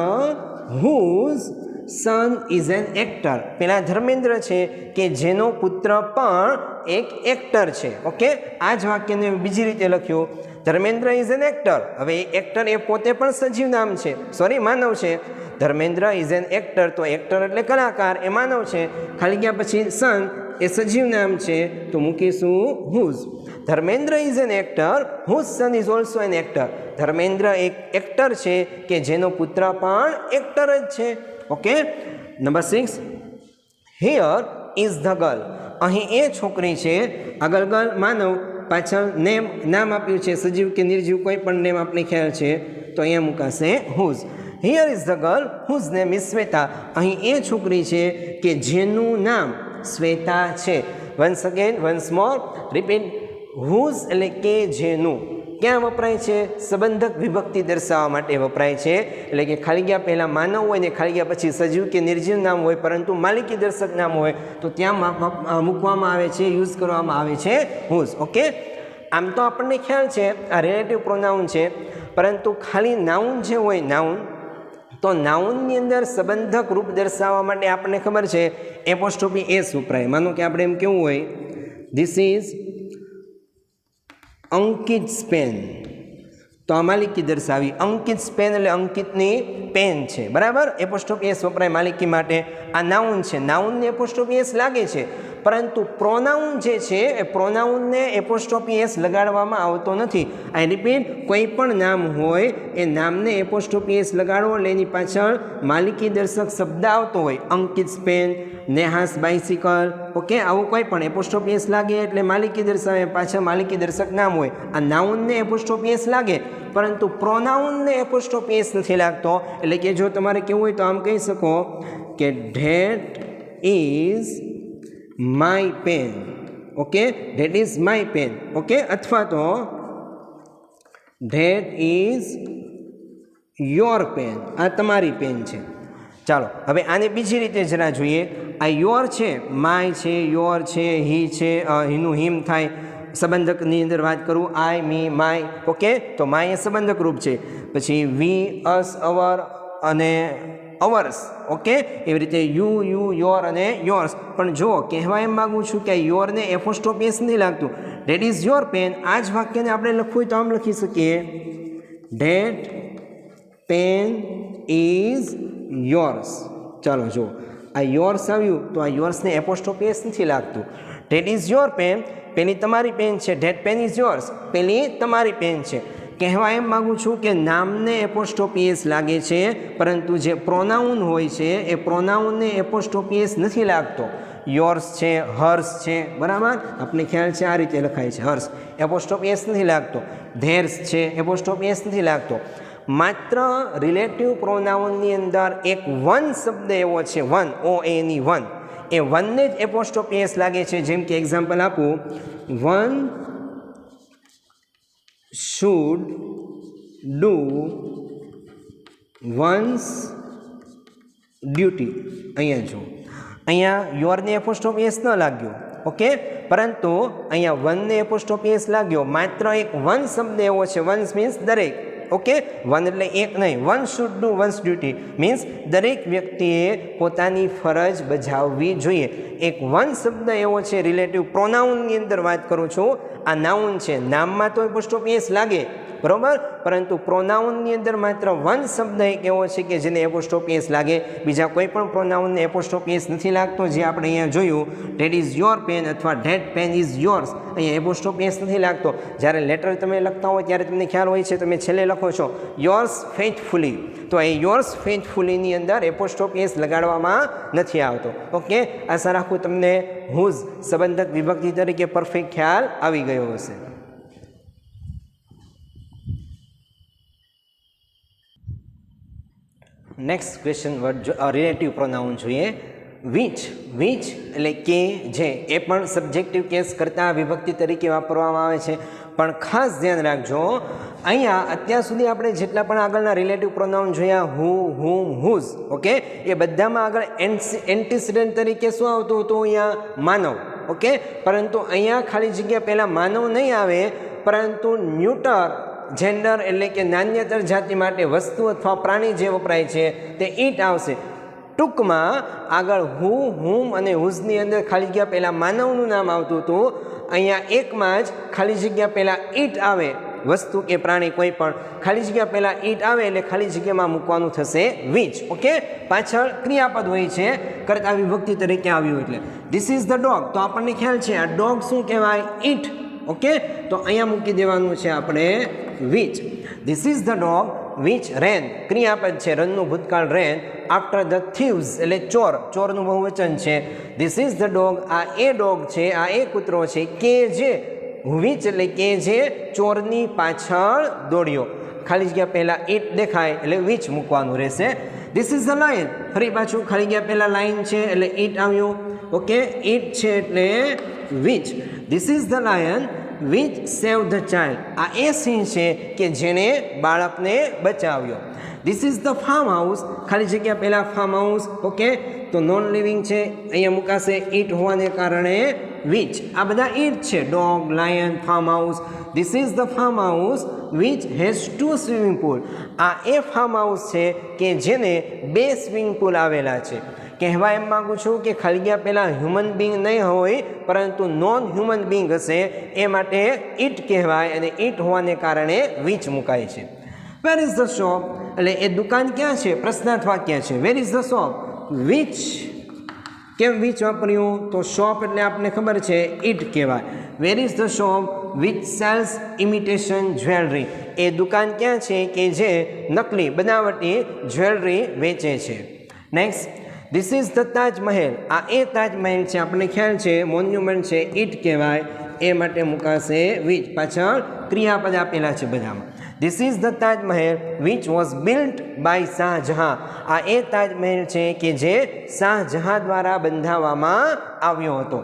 whose son is an actor. પેલા ધર્મેન્દ્ર છે કે જેનો પુત્ર પણ એક એક્ટર છે. ઓકે, આ જ વાક્યને બીજી રીતે લખ્યું, ધર્મેન્દ્ર ઇઝ એન એક્ટર. હવે એક્ટર એ પોતે પણ સજીવ નામ છે, સોરી માનવ છે. ધર્મેન્દ્ર ઇઝ એન એક્ટર, તો એક્ટર એટલે કલાકાર, એ માનવ છે. ખાલી ગયા પછી સન એ સજીવ નામ છે, તો મૂકીશું whose. Dharmendra is an actor whose son is also an actor. Dharmendra એક એક્ટર છે કે જેનો પુત્ર પણ એક્ટર જ છે. Okay, number 6, here is the girl. અહીં એ છોકરી છે, આગળ ગર્લ માનવ, પાછળ નેમ નામ આપ્યું છે, સજીવ કે નિર્જીવ કોઈ પણ નેમ આપણે ખ્યાલ છે, તો અહીંયા મુકાશે whose. Here is the girl whose name is Shweta. અહીં એ છોકરી છે કે જેનું નામ શ્વેતા છે. Once again, once more, repeat. Whose એટલે કે જેનું. ક્યાં વપરાય છે? સંબંધક વિભક્તિ દર્શાવવા માટે વપરાય છે. એટલે કે ખાલી ગયા પહેલાં માનવ હોય ને ખાલી ગયા પછી સજીવ કે નિર્જીવ નામ હોય, પરંતુ માલિકી દર્શક નામ હોય તો ત્યાં મૂકવામાં આવે છે, યુઝ કરવામાં આવે છે હુઝ. ઓકે, આમ તો આપણને ખ્યાલ છે આ રિલેટિવ પ્રોનાઉન છે, પરંતુ ખાલી નાઉન જે હોય, નાઉન, તો નાઉનની અંદર સંબંધક રૂપ દર્શાવવા માટે આપણને ખબર છે એપોસ્ટ્રોફી એસ વપરાય. માનો કે આપણે એમ કેવું હોય, ધીસ ઇઝ અંકિત પેન, તો આ માલિકી દર્શાવી. અંકિત પેન એટલે અંકિતની પેન છે, બરાબર. એપોસ્ટ્રોફી એસ વપરાય માલિકી માટે. આ નાઉન છે, નાઉનને એપોસ્ટ્રોફી એસ લાગે છે, પરંતુ પ્રોનાઉન જે છે એ પ્રોનાઉનને એપોસ્ટ્રોફી એસ લગાડવામાં આવતો નથી. આઈ રિપીટ, કોઈ પણ નામ હોય એ નામને એપોસ્ટ્રોફી એસ લગાડવો એટલે એની પાછળ માલિકી દર્શક શબ્દ આવતો હોય. અંકિત પેન, નેહાસ બાઇસિકલ. ઓકે, આવું કોઈ પણ એપોસ્ટ્રોફી એસ લાગે એટલે માલિકી દર્શાવે, પાછળ માલિકી દર્શક નામ હોય. આ નાઉનને એપોસ્ટ્રોફી એસ લાગે, પરંતુ પ્રોનાઉનને એપોસ્ટ્રોફી એસ નથી લાગતો. એટલે કે જો તમારે કેવું હોય તો આમ કહી શકો કે that is my pen. Okay, that is my pen. Okay, અથવા તો ધેટ ઇઝ યોર પેન, આ તમારી પેન છે. ચાલો હવે આને બીજી રીતે જરા જોઈએ. આ યોર છે, માય છે, યોર છે, હી છે, હીનું હિમ થાય. સંબંધકની અંદર વાત કરું, આઈ, મી, માય. ઓકે, તો માય એ સંબંધક રૂપ છે. પછી વી, અસ, અવર અને અવર્સ. ઓકે, એવી રીતે યુ, યોર અને યોર્સ. પણ જો કહેવા એમ માગું છું કે યોરને એપોસ્ટ્રોફી નથી લાગતું. That is your pen. આ જ વાક્યને આપણે લખવું હોય તો આમ લખી શકીએ, ધેટ પેન ઇઝ યોર્સ. ચાલો જો આ યોર્સ આવ્યું તો આ યોર્સને એપોસ્ટ્રોફી નથી લાગતું. ધેટ ઇઝ યોર પેન, પેલી તમારી પેન છે. ધેટ પેન ઇઝ યોર્સ, પેલી તમારી પેન છે. કહેવા એમ માગું છું કે નામને એપોસ્ટ્રોફી લાગે છે, પરંતુ જે પ્રોનાઉન હોય છે એ પ્રોનાઉનને એપોસ્ટ્રોફી નથી લાગતો. યોર્સ છે, હર્સ છે, બરાબર, આપણે ખ્યાલ છે આ રીતે લખાય છે હર્સ, એપોસ્ટ્રોફી નથી લાગતો. ધેર્સ છે, એપોસ્ટ્રોફી નથી લાગતો. માત્ર રિલેટિવ પ્રોનાઉનની અંદર એક વન શબ્દ એવો છે, વન, ઓ એની વન, એ વનને જ એપોસ્ટ્રોફી લાગે છે. જેમ કે એક્ઝામ્પલ આપું, one should do once duty. અહીંયા જો અહીંયા યોરને એપોસ્ટ્રોફી ન લાગ્યો. ઓકે, પરંતુ અહીંયા વનને એપોસ્ટ્રોફી લાગ્યો. માત્ર એક વન શબ્દ એવો છે, વન્સ મીન્સ દરેક. ઓકે, વન એટલે એક નહીં, one should do once duty means દરેક વ્યક્તિએ પોતાની ફરજ બજાવવી જોઈએ. એક વન શબ્દ એવો છે, રિલેટિવ પ્રોનાઉનની અંદર વાત કરું છું. આ નાઉન છે, નામમાં તો એપોસ્ટ્રોફી લાગે, બરોબર, પરંતુ પ્રોનાઉનની અંદર માત્ર વન શબ્દ એક એવો છે કે જેને એપોસ્ટ્રોફી લાગે. બીજા કોઈ પણ પ્રોનાઉનને એપોસ્ટ્રોફી નથી લાગતો. જે આપણે અહીંયા જોયું, ધેટ ઇઝ યોર પેન અથવા ધેટ પેન ઇઝ યોર્સ, અહીંયા એપોસ્ટ્રોફી નથી લાગતો. જ્યારે લેટર તમે લખતા હોય ત્યારે તમને ખ્યાલ હોય છે, તમે છેલ્લે લખો છો યોર્સ ફેથફુલી, તો એ યોર્સ ફેથફુલીની અંદર એપોસ્ટ્રોફી લગાડવામાં નથી આવતો. ઓકે, આશા રાખું તમને હુઝ સંબંધક વિભક્તિ તરીકે પરફેક્ટ ખ્યાલ આવી ગયો હશે. Next question word relative pronoun જોઈએ. વિચ, વિચ એટલે કે જે, એ પણ સબ્જેક્ટિવ કેસ કરતાં વિભક્તિ તરીકે વાપરવામાં આવે છે. પણ ખાસ ધ્યાન રાખજો, અહીંયા અત્યાર સુધી આપણે જેટલા પણ આગળના રિલેટિવ પ્રોનાઉન જોયા, હુ, હુમ, હુઝ, ઓકે, એ બધામાં આગળ એન્ટીસિડન્ટ તરીકે શું આવતું હતું? અહીંયા માનવ. ઓકે, પરંતુ અહીંયા ખાલી જગ્યા પહેલાં માનવ નહીં આવે, પરંતુ ન્યુટર જેન્ડર એટલે કે નાન્યતર જાતિ માટે વસ્તુ અથવા પ્રાણી જે વપરાય છે તે ઈટ આવશે. ટૂંકમાં આગળ હુ, હુમ અને હુઝની અંદર ખાલી જગ્યા પહેલાં માનવનું નામ આવતું હતું. અહીંયા એકમાં જ ખાલી જગ્યા પહેલાં ઈટ આવે, વસ્તુ કે પ્રાણી કોઈ પણ, ખાલી જગ્યા પહેલાં ઈટ આવે એટલે ખાલી જગ્યામાં મૂકવાનું થશે વિચ. ઓકે, પાછળ ક્રિયાપદ હોય છે, કર્તા વિભક્તિ તરીકે આવ્યું એટલે. ધીસ ઇઝ ધ ડોગ, તો આપણને ખ્યાલ છે આ ડોગ શું કહેવાય? ઈટ. ઓકે, તો અહીંયા મૂકી દેવાનું છે આપણે which. This is the dog which ran, ક્રિયાપદ છે, રનનું ભૂતકાળ રેન. આફ્ટર ધ થીવ્સ એટલે ચોર, ચોરનું બહુવચન છે. ધીસ ઇઝ ધ ડોગ, આ એ ડોગ છે, આ એ કૂતરો છે કે જે, વિચ એટલે કે જે ચોરની પાછળ દોડ્યો. ખાલી જગ્યા પહેલાં ઈટ દેખાય એટલે વિચ મૂકવાનું રહેશે. ધીસ ઇઝ ધ લાયન, ફરી પાછું ખાલી જગ્યા પહેલાં લાયન છે એટલે ઈટ આવ્યું. ઓકે, ઈટ છે એટલે which. This is the lion which save the child, આ એ સિંહ છે કે જેણે બાળકને બચાવ્યો. This is the farm house, ખાલી જગ્યા પહેલાં ફાર્મ હાઉસ. ઓકે, તો નોન લિવિંગ છે, અહીંયા મુકાશે ઈટ હોવાને કારણે વિચ. આ બધા ઈટ છે, dog, lion, farm house. This is the farm house which has 2 swimming pool, આ એ ફાર્મ હાઉસ છે કે જેને 2 સ્વિમિંગ પુલ આવેલા છે. કહેવા એમ માગું છું કે ખાલી ગયા પહેલાં હ્યુમન બિંગ નહીં હોય, પરંતુ નોન હ્યુમન બિંગ હશે, એ માટે ઈટ કહેવાય અને ઈટ હોવાને કારણે વિચ મુકાય છે. વેર ઇઝ ધ શોપ, એટલે એ દુકાન ક્યાં છે? પ્રશ્નાર્થ વાક્ય છે. Where is the shop, which. કેમ વિચ વાપર્યું? તો શોપ એટલે આપણને ખબર છે ઈટ કહેવાય. Where is the shop which sells imitation jewellery, એ દુકાન ક્યાં છે કે જે નકલી બનાવટી જ્વેલરી વેચે છે. Next, this is the Taj Mahal, આ એ તાજમહેલ છે, આપણને ખ્યાલ છે મોન્યુમેન્ટ છે, ઈટ કહેવાય, એ માટે મુકાશે વિચ. પાછળ ક્રિયાપદ આપેલા છે બધામાં. This is the Taj Mahal which was built by Shah Jahan, આ એ તાજમહેલ છે કે જે શાહજહાં દ્વારા બંધાવવામાં આવ્યો હતો.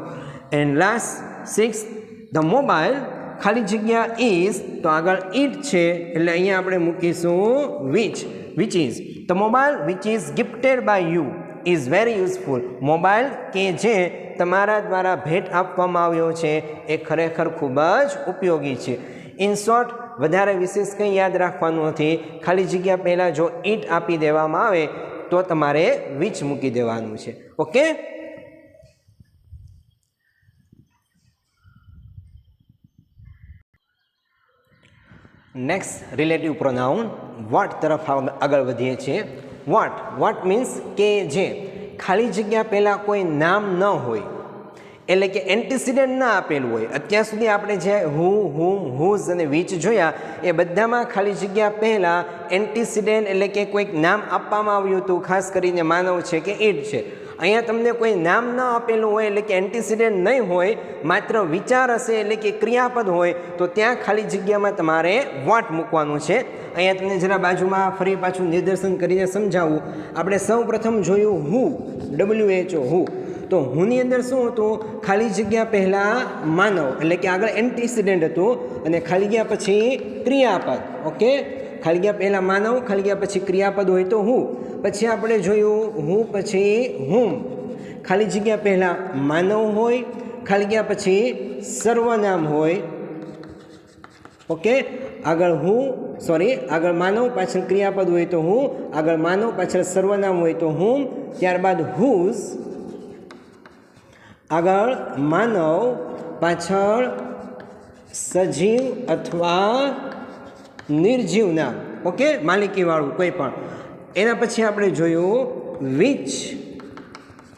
એન્ડ લાસ્ટ 6, ધ મોબાઈલ, ખાલી જગ્યા ઇઝ, તો આગળ ઈટ છે એટલે અહીંયા આપણે મૂકીશું which. which is the mobile which is gifted by you is very useful. Mobile કે જે તમારા દ્વારા ભેટ આપવામાં આવ્યો છે એ ખરેખર ખૂબ જ ઉપયોગી છે. ઇન શોર્ટ, વધારે વિશેષ કંઈ યાદ રાખવાનું નથી. ખાલી જગ્યા પહેલાં જો ઈટ આપી દેવામાં આવે તો તમારે વિચ મૂકી દેવાનું છે. Okay, next relative pronoun what તરફ આગળ વધીએ છીએ. વોટ મીન્સ કે જે ખાલી જગ્યા પહેલાં કોઈ નામ ન હોય, એટલે કે એન્ટીસિડન્ટ ના આપેલું હોય. અત્યાર સુધી આપણે જે હુ, હુમ, હુઝ અને વિચ જોયા એ બધામાં ખાલી જગ્યા પહેલાં એન્ટીસિડન્ટ એટલે કે કોઈક નામ આપવામાં આવ્યું હતું, ખાસ કરીને માનવ છે કે ઈટ છે. અહીંયા તમને કોઈ નામ ન આપેલું હોય એટલે કે એન્ટીસિડન્ટ નહીં હોય, માત્ર વિચાર હશે એટલે કે ક્રિયાપદ હોય, તો ત્યાં ખાલી જગ્યામાં તમારે વોટ મૂકવાનું છે. અહીંયા તમને જરા બાજુમાં ફરી પાછું નિદર્શન કરીને સમજાવું. આપણે સૌ પ્રથમ જોયું હુ, WHO, હુ. તો હુની અંદર શું હતું? ખાલી જગ્યા પહેલાં માનવ એટલે કે આગળ એન્ટીસિડન્ટ હતું અને ખાલી ગયા પછી ક્રિયાપદ. ઓકે, ખાલી ગયા પહેલાં માનવ, ખાલી ગયા પછી ક્રિયાપદ હોય તો હુ. પછી આપણે જોયું હું પછી હુમ, ખાલી જગ્યા પહેલાં માનવ હોય, ખાલી ગયા પછી સર્વનામ હોય. ઓકે, આગળ આગળ માનવ પાછળ ક્રિયાપદ હોય તો હું, આગળ માનવ પાછળ સર્વનામ હોય તો હુમ, ત્યારબાદ હુઝ, આગળ માનવ પાછળ સજીવ અથવા નિર્જીવ નામ. ઓકે, માલિકીવાળું કોઈ પણ. એના પછી આપણે જોયું વિચ,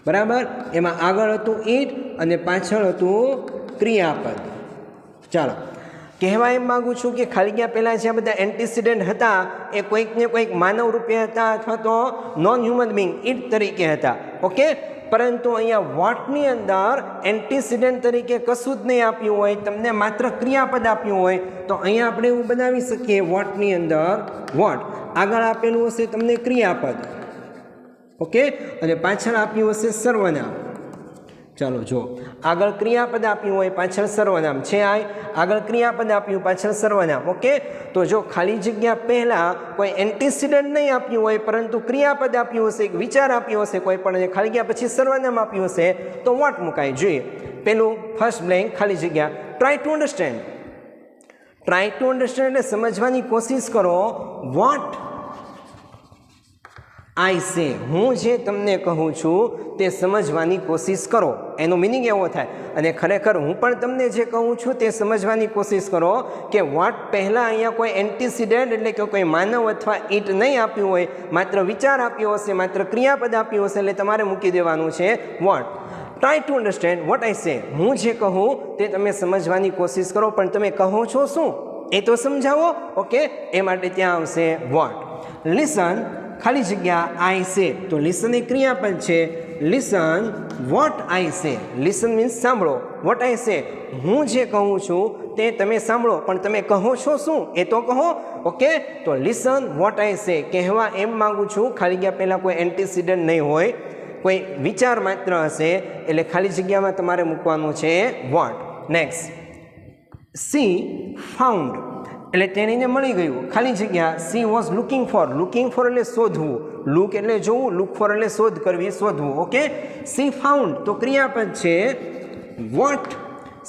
બરાબર. એમાં આગળ હતું ઈટ અને પાછળ હતું ક્રિયાપદ. ચાલો, કહેવા એમ માગું છું કે ખાલી ગયા પહેલાં જે બધા એન્ટીસિડન્ટ હતા એ કોઈકને કોઈક માનવ રૂપે હતા અથવા તો નોન હ્યુમન બિંગ ઈટ તરીકે હતા. ઓકે, પરંતુ અહીંયા વોટની અંદર એન્ટીસિડન્ટ તરીકે કશું જ નહીં આપ્યું હોય, તમને માત્ર ક્રિયાપદ આપ્યું હોય, તો અહીંયા આપણે એવું બનાવી શકીએ વોટની અંદર વોટ આગળ આપેલું હશે તમને ક્રિયાપદ. ઓકે, અને પાછળ આપ્યું હશે સર્વનામ. ચાલો જો, આગળ ક્રિયાપદ આપ્યું હોય પાછળ સર્વનામ છે, આગળ ક્રિયાપદ આપ્યું પાછળ સર્વનામ. ઓકે, તો જો ખાલી જગ્યા પહેલાં કોઈ એન્ટીસિડન્ટ નહીં આપ્યું હોય પરંતુ ક્રિયાપદ આપ્યું હશે, એક વિચાર આપ્યો હશે કોઈ પણ, ખાલી ગયા પછી સર્વનામ આપ્યું હશે તો વોટ મુકાય. જોઈએ પેલું ફર્સ્ટ બ્લેન્ક ખાલી જગ્યા try to understand. Try to understand એટલે સમજવાની કોશિશ કરો. વોટ આઈ સે, હું જે તમને કહું છું તે સમજવાની કોશિશ કરો. એનો મિનિંગ એવો થાય. અને ખરેખર હું પણ તમને જે કહું છું તે સમજવાની કોશિશ કરો કે વોટ પહેલાં અહીંયા કોઈ એન્ટીસિડન્ટ એટલે કે કોઈ માનવ અથવા ઈટ નહીં આપ્યું હોય, માત્ર વિચાર આપ્યો હશે, માત્ર ક્રિયાપદ આપ્યું હશે, એટલે તમારે મૂકી દેવાનું છે what. Try to understand what I say. હું જે કહું તે તમે સમજવાની કોશિશ કરો, પણ તમે કહો છો શું એ તો સમજાવો. ઓકે, એ માટે ત્યાં આવશે વોટ. લિસન, ખાલી જગ્યા આઈ સે, તો લિસન એ ક્રિયાપદ છે. લિસન વોટ આઈ સે. લિસન મીન્સ સાંભળો. વોટ આઈ સે, હું જે કહું છું તે તમે સાંભળો, પણ તમે કહો છો શું એ તો કહો. ઓકે, તો લિસન વોટ આઈ સે, કહેવા એમ માગું છું ખાલી ગયા પહેલાં કોઈ એન્ટીસિડન્ટ નહીં હોય, કોઈ વિચાર માત્ર હશે, એટલે ખાલી જગ્યામાં તમારે મૂકવાનું છે વોટ. નેક્સ્ટ, સી ફાઉન્ડ એટલે તેણીને મળી ગયું. ખાલી જગ્યા C was looking four. Looking for એટલે શોધવું, લુક એટલે જોવું, લુક ફોર એટલે શોધ કરવી, શોધવું. ઓકે, સી ફાઉન્ડ તો ક્રિયાપદ છે. What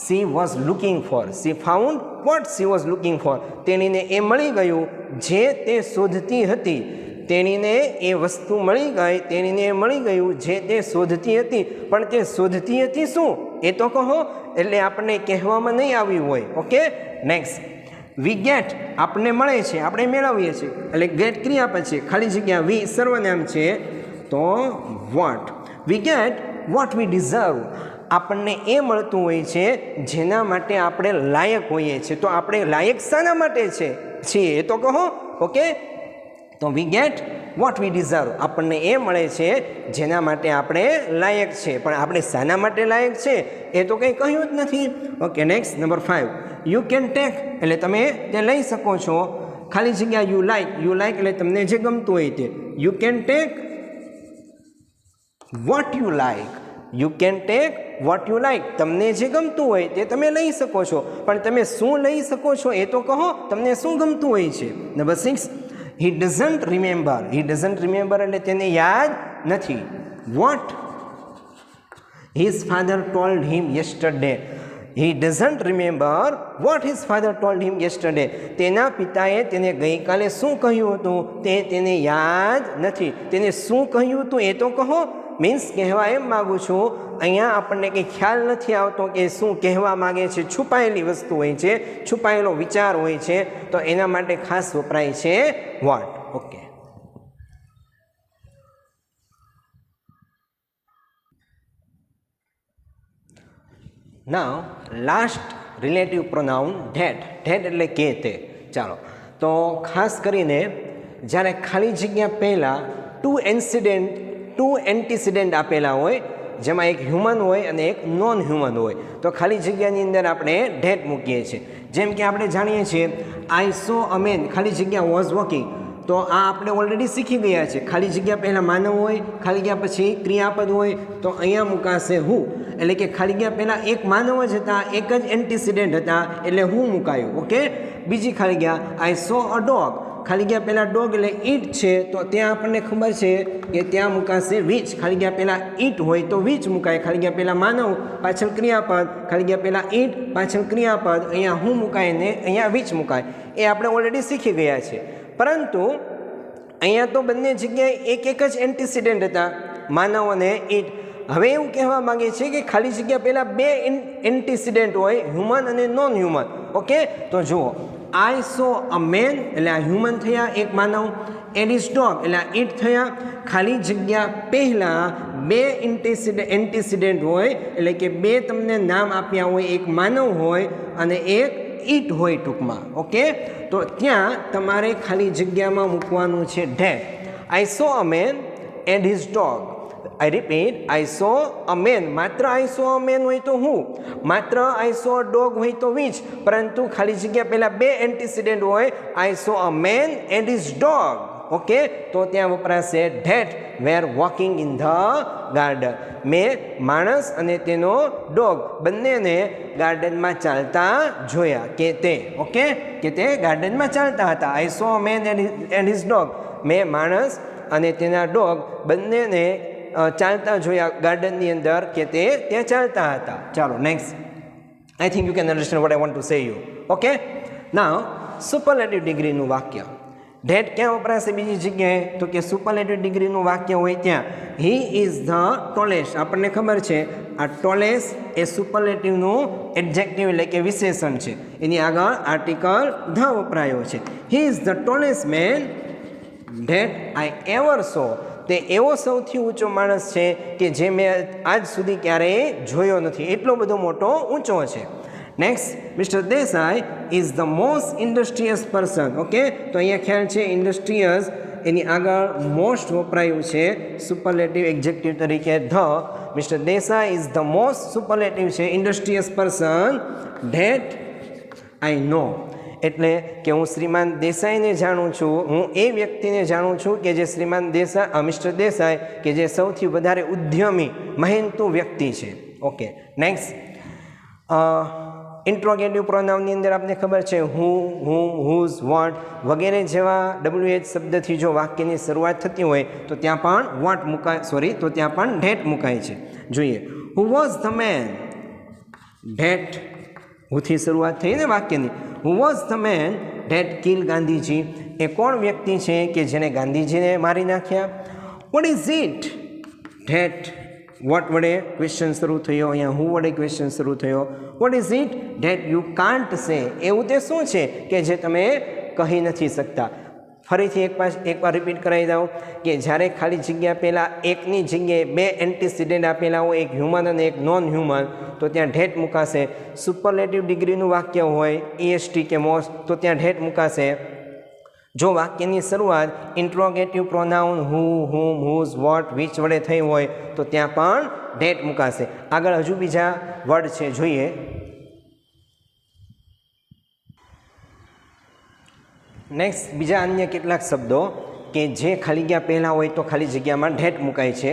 she was looking for. She found what she was looking for. તેણીને એ મળી ગયું જે તે શોધતી હતી. તેણીને એ વસ્તુ મળી ગઈ, તેણીને એ મળી ગયું જે તે શોધતી હતી. પણ તે શોધતી હતી શું એ તો કહો. એટલે આપણને કહેવામાં નહીં આવ્યું હોય. ઓકે, નેક્સ્ટ, વી ગેટ આપણને મળે છે, આપણે મેળવીએ છીએ, એટલે ગેટ ક્રિયાપદ છે. ખાલી જગ્યા વી સર્વનામ છે તો what. We get what we deserve. આપણને એ મળતું હોય છે જેના માટે આપણે લાયક હોઈએ છીએ. તો આપણે લાયક શાના માટે છીએ એ તો કહો. ઓકે, તો વી ગેટ વોટ વી ડિઝર્વ. આપણને એ મળે છે જેના માટે આપણે લાયક છે, પણ આપણે શાના માટે લાયક છે એ તો કંઈ કહ્યું જ નથી. Okay, next number 5, you can take એટલે તમે તે લઈ શકો છો. ખાલી જગ્યા યુ લાઇક. યુ લાઇક એટલે તમને જે ગમતું હોય તે. You can take what you like. You can take what you like. તમને જે ગમતું હોય તે તમે લઈ શકો છો, પણ તમે શું લઈ શકો છો એ તો કહો. તમને શું ગમતું હોય છે. નંબર 6, હી ડઝન્ટ રિમેમ્બર એટલે તેને યાદ નથી. What his father told him yesterday. He doesn't remember what his father told him yesterday. તેના પિતાએ તેને ગઈકાલે શું કહ્યું હતું તે તેને યાદ નથી. તેને શું કહ્યું હતું એ તો કહો. મીન્સ કહેવા એમ માગું છું, અહીંયા આપણને કંઈ ખ્યાલ નથી આવતો કે શું કહેવા માગે છે. છુપાયેલી વસ્તુ હોય છે, છુપાયેલો વિચાર હોય છે, તો એના માટે ખાસ વપરાય છે what. Okay. Now last relative pronoun that. That એટલે કે તે. ચાલો, તો ખાસ કરીને જ્યારે ખાલી જગ્યા પહેલાં ટુ એન્ટીસિડન્ટ આપેલા હોય, જેમાં એક હ્યુમન હોય અને એક નોન હ્યુમન હોય, તો ખાલી જગ્યાની અંદર આપણે ધેટ મૂકીએ છીએ. જેમ કે આપણે જાણીએ છીએ આઈ સો અ મેન, ખાલી જગ્યા વોઝ વોકિંગ, તો આ આપણે ઓલરેડી શીખી ગયા છે. ખાલી જગ્યા પહેલાં માનવ હોય, ખાલી જગ્યા પછી ક્રિયાપદ હોય, તો અહીંયા મુકાશે હુ. એટલે કે ખાલી જગ્યા પહેલાં એક માનવ જ હતા, એક જ એન્ટીસિડન્ટ હતા, એટલે હું મુકાયું. ઓકે. બીજી ખાલી જગ્યા આઈ સો અ ડોગ, ખાલી જગ્યા પહેલાં ડોગ એટલે ઈટ છે, તો ત્યાં આપણને ખબર છે કે ત્યાં મુકાશે વીચ. ખાલી જગ્યા પહેલાં ઈટ હોય તો વીચ મુકાય. ખાલી જગ્યા પહેલાં માનવ, પાછળ ક્રિયાપદ, ખાલી જગ્યા પહેલાં ઈટ, પાછળ ક્રિયાપદ, અહીંયા હું મુકાય ને અહીંયા વીચ મુકાય. એ આપણે ઓલરેડી શીખી ગયા છે. પરંતુ અહીંયા તો બંને જગ્યાએ એક જ એન્ટીસિડન્ટ હતા, માનવ અને ઈટ. હવે એવું કહેવા માંગે છે કે ખાલી જગ્યા પહેલાં બે એન્ટીસિડન્ટ હોય, હ્યુમન અને નોન હ્યુમન. ઓકે. તો જુઓ, આઈ સો અ મેન એટલે આ હ્યુમન થયા, એક માનવ. એન્ડ ઇઝ ડોગ એટલે આ ઈટ થયા. ખાલી જગ્યા પહેલાં બે એન્ટીસિડન્ટ હોય, એટલે કે બે તમને નામ આપ્યા હોય, એક માનવ હોય અને એક ઈટ હોય ટૂંકમાં. ઓકે. તો ત્યાં તમારે ખાલી જગ્યામાં મૂકવાનું છે that. I saw a man and his dog. I repeat, I saw a man. માત્ર આઈ સો અ મેન હોય તો હું, માત્ર આઈ સો અ ડોગ હોય તો વીચ, પરંતુ ખાલી જગ્યા પહેલાં બે એન્ટીસિડન્ટ હોય, I saw a man and his dog. Okay. તો ત્યાં વપરાશે that were walking in the garden. મેં માણસ અને તેનો ડોગ બંનેને ગાર્ડનમાં ચાલતા જોયા. કે તે, ઓકે, કે તે ગાર્ડનમાં ચાલતા હતા. આઈ saw a man and his dog. મેં માણસ અને તેના ડોગ બંનેને ચાલતા જોયા ગાર્ડનની અંદર, કે તે ત્યાં ચાલતા હતા. ચાલો next. I think you can understand what I want to say you. Okay. Now superlative ડિગ્રીનું વાક્ય. ધેટ ક્યાં વપરાશે બીજી જગ્યાએ? તો કે સુપરલેટિવ ડિગ્રીનું વાક્ય હોય ત્યાં. હી ઇઝ ધ ટોલેસ્ટ. આપણને ખબર છે આ ટોલેસ્ટ એ સુપરલેટિવનું એડજેક્ટિવ એટલે કે વિશેષણ છે. એની આગળ આર્ટિકલ ધ વપરાયો છે. He is the tallest man that I ever saw. તે એવો સૌથી ઊંચો માણસ છે કે જે મેં આજ સુધી ક્યારેય જોયો નથી. એટલો બધો મોટો ઊંચો છે. Next, mister Desai is the most ઇન્ડસ્ટ્રીયસ person. Okay. તો અહીંયા ખ્યાલ છે ઇન્ડસ્ટ્રીયસ, એની આગળ મોસ્ટ વપરાયું છે સુપરલેટિવ એડજેક્ટિવ તરીકે the. Mister Desai is the most superlative છે ઇન્ડસ્ટ્રીયસ પર્સન ધેટ આઈ નો. એટલે કે હું શ્રીમાન દેસાઈને જાણું છું, હું એ વ્યક્તિને જાણું છું કે જે શ્રીમાન દેસાઈ, મિસ્ટર દેસાઈ, કે જે સૌથી વધારે ઉદ્યમી મહેનતુ વ્યક્તિ છે. ઓકે. નેક્સ્ટ, ઇન્ટ્રોગેટિવ પ્રોનાઉનની અંદર આપને ખબર છે હું, હુઝ, વોટ વગેરે જેવા WH શબ્દથી જો વાક્યની શરૂઆત થતી હોય તો ત્યાં પણ વોટ મુકાય, તો ત્યાં પણ ધેટ મુકાય છે. જોઈએ, who was the man. That હુથી શરૂઆત થઈ ને વાક્યની. Who was the man that kill Gandhiji. એ કોણ વ્યક્તિ છે કે જેને ગાંધીજીને મારી નાખ્યા? What is it that what વડે ક્વેશ્ચન શરૂ થયો, અહીંયા હું વડે ક્વેશ્ચન શરૂ થયો. What is it that you can't say. એવું તે શું છે કે જે તમે કહી નથી શકતા? ફરીથી એકવાર રિપીટ કરાવી દઉં કે જ્યારે ખાલી જગ્યા પહેલાં એકની જગ્યાએ બે એન્ટીસિડન્ટ આપેલા હોય, એક હ્યુમન અને એક નોન હ્યુમન, તો ત્યાં ધેટ મુકાશે. સુપરલેટિવ ડિગ્રીનું વાક્ય હોય EST કે મોસ્ટ, તો ત્યાં ધેટ મુકાશે. જો વાક્યની શરૂઆત interrogative pronoun who, whom, whose, what, which વડે થઈ હોય તો ત્યાં પણ ધેટ મુકાશે. આગળ હજુ બીજા વર્ડ છે, જોઈએ. નેક્સ્ટ, બીજા અન્ય કેટલાક શબ્દો કે જે ખાલી જગ્યા પહેલાં હોય તો ખાલી જગ્યામાં ધેટ મુકાય છે.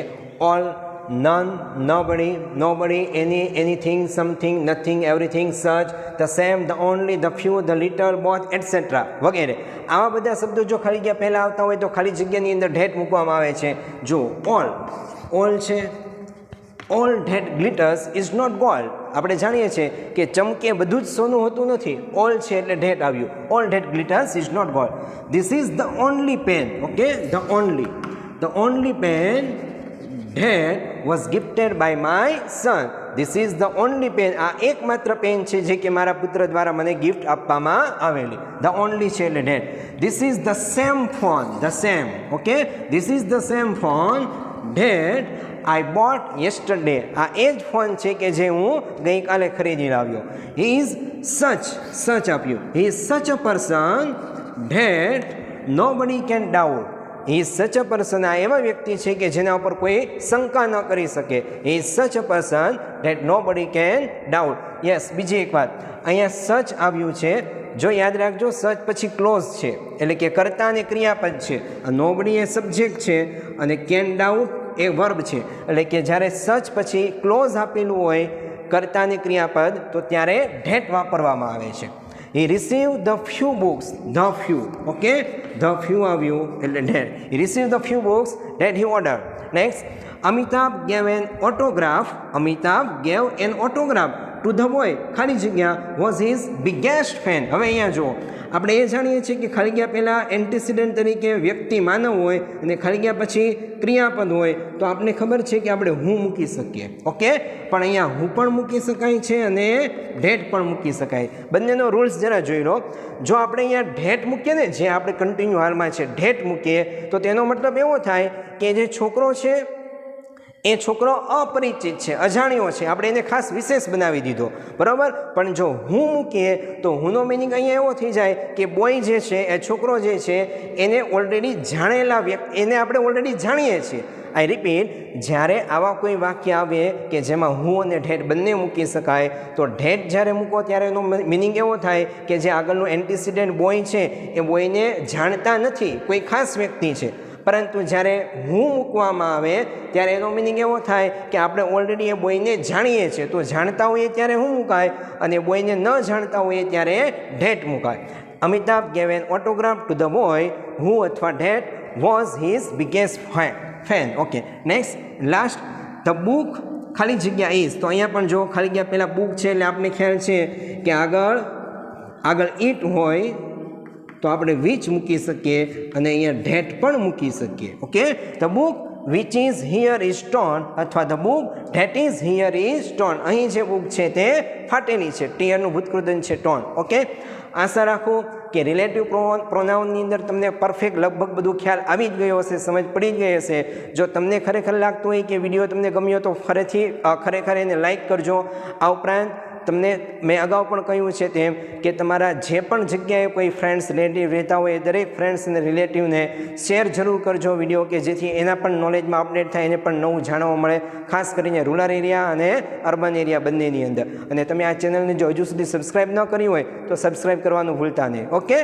All, none, nobody, nobody, any, anything, something, nothing, everything, such, the same, the only, the few, the little, both, etc. વગેરે આવા બધા શબ્દો જો ખાલી જગ્યા પહેલાં આવતા હોય તો ખાલી જગ્યાની અંદર ધેટ મૂકવામાં આવે છે. જો ઓલ છે, all that glitters is not gold. આપણે જાણીએ છીએ કે ચમકે બધું જ સોનું હોતું નથી. ઓલ છે એટલે ધેટ આવ્યું. All that glitters is not gold. This is the only pen. Okay, the only pen that was gifted by my son. This is the only pen. આ એકમાત્ર પેન છે જે કે મારા પુત્ર દ્વારા મને ગિફ્ટ આપવામાં આવેલી. The only છે એટલે that. This is the same phone. The same. Okay. This is the same phone that I bought yesterday. આ એ જ ફોન છે કે જે હું ગઈકાલે ખરીદી લાવ્યો. He is such આપ્યું. He is such a person that nobody can doubt. He is such a person. આ એવા વ્યક્તિ છે કે જેના ઉપર કોઈ શંકા ન કરી શકે. He is such a person that nobody can doubt. Yes, બીજી એક વાત અહીંયા સચ આવ્યું છે. જો યાદ રાખજો, સચ પછી ક્લોઝ છે એટલે કે કર્તા અને ક્રિયાપદ છે. નોબડી એ સબ્જેક્ટ છે અને કેન ડાઉટ એ વર્બ છે. એટલે કે જ્યારે સચ પછી ક્લોઝ આપેલું હોય કર્તા અને ક્રિયાપદ તો ત્યારે ધેટ વાપરવામાં આવે છે. He received the few books. The few. Okay? The few આવ્યું એટલે that. He received the few books that he ordered. Next, Amitabh gave an autograph. Amitabh gave an autograph to the boy. ખાલી જગ્યા was his biggest fan. હવે અહીંયા જુઓ, આપણે એ જાણીએ છીએ કે ખાલી ગયા પહેલાં એન્ટીસિડન્ટ તરીકે વ્યક્તિ માનવ હોય અને ખાલી ગયા પછી ક્રિયાપદ હોય તો આપણે ખબર છે કે આપણે હું મૂકી શકીએ. ઓકે, પણ અહીંયા હું પણ મૂકી શકાય છે અને ધેટ પણ મૂકી શકાય. બંનેનો રૂલ્સ જરા જોઈ લો. જો આપણે અહીંયા ધેટ મૂકીએ ને, જે આપણે કન્ટિન્યુ હાલમાં છે ધેટ મૂકીએ તો તેનો મતલબ એવો થાય કે જે છોકરો છે એ છોકરો અપરિચિત છે, અજાણ્યો છે, આપણે એને ખાસ વિશેષ બનાવી દીધો. બરાબર. પણ જો હું મૂકીએ તો હુંનો મિનિંગ અહીંયા એવો થઈ જાય કે બોય જે છે એ છોકરો જે છે એને ઓલરેડી જાણેલા વ્યક્તિ, એને આપણે ઓલરેડી જાણીએ છીએ. આઈ રિપીટ, જ્યારે આવા કોઈ વાક્ય આવે કે જેમાં હું અને ધેટ બંને મૂકી શકાય તો ધેટ જ્યારે મૂકો ત્યારે એનો મિનિંગ એવો થાય કે જે આગળનું એન્ટીસિડન્ટ બોય છે એ બોયને જાણતા નથી, કોઈ ખાસ વ્યક્તિ છે. પરંતુ જ્યારે હું મૂકવામાં આવે ત્યારે એનો મિનિંગ એવો થાય કે આપણે ઓલરેડી એ બોયને જાણીએ છીએ. તો જાણતા હોઈએ ત્યારે હું મુકાય અને બોયને ન જાણતા હોઈએ ત્યારે ધેટ મુકાય. Amitabh gave an autograph to the boy who અથવા that was his biggest fan. Okay, next last, the book ખાલી જગ્યા ઇઝ. તો અહીંયા પણ જો ખાલી જગ્યા પહેલાં બુક છે એટલે આપણને ખ્યાલ છે કે આગળ ઈટ હોય તો આપણે વિચ મૂકી શકીએ અને અહીંયા ધેટ પણ મૂકી શકીએ. Okay, the book which is here is torn અથવા the book that is here is torn. અહીં જે બુક છે તે ફાટેલી છે. ટીયરનું ભૂતકૃદન છે ટોન. ઓકે, આશા રાખું કે રિલેટિવ પ્રોનાઉનની અંદર તમને પરફેક્ટ લગભગ બધું ખ્યાલ આવી જ ગયો હશે, સમજ પડી જ ગઈ હશે. જો તમને ખરેખર લાગતું હોય કે વિડીયો તમને ગમ્યો તો ખરેખર એને લાઇક કરજો. આ ઉપરાંત તમને મેં અગાઉ પણ કહ્યું છે તેમ કે તમારા જે પણ જગ્યાએ કોઈ ફ્રેન્ડ્સ રિલેટિવ રહેતા હોય એ દરેક ફ્રેન્ડ્સ અને રિલેટિવને શેર જરૂર કરજો વિડીયો, કે જેથી એના પણ નોલેજમાં અપડેટ થાય, એને પણ નવું જાણવા મળે, ખાસ કરીને રૂરલ એરિયા અને અર્બન એરિયા બંનેની અંદર. અને તમે આ ચેનલને જો હજુ સુધી સબસ્ક્રાઈબ ન કરી હોય તો સબસ્ક્રાઈબ કરવાનું ભૂલતા નહીં. ઓકે.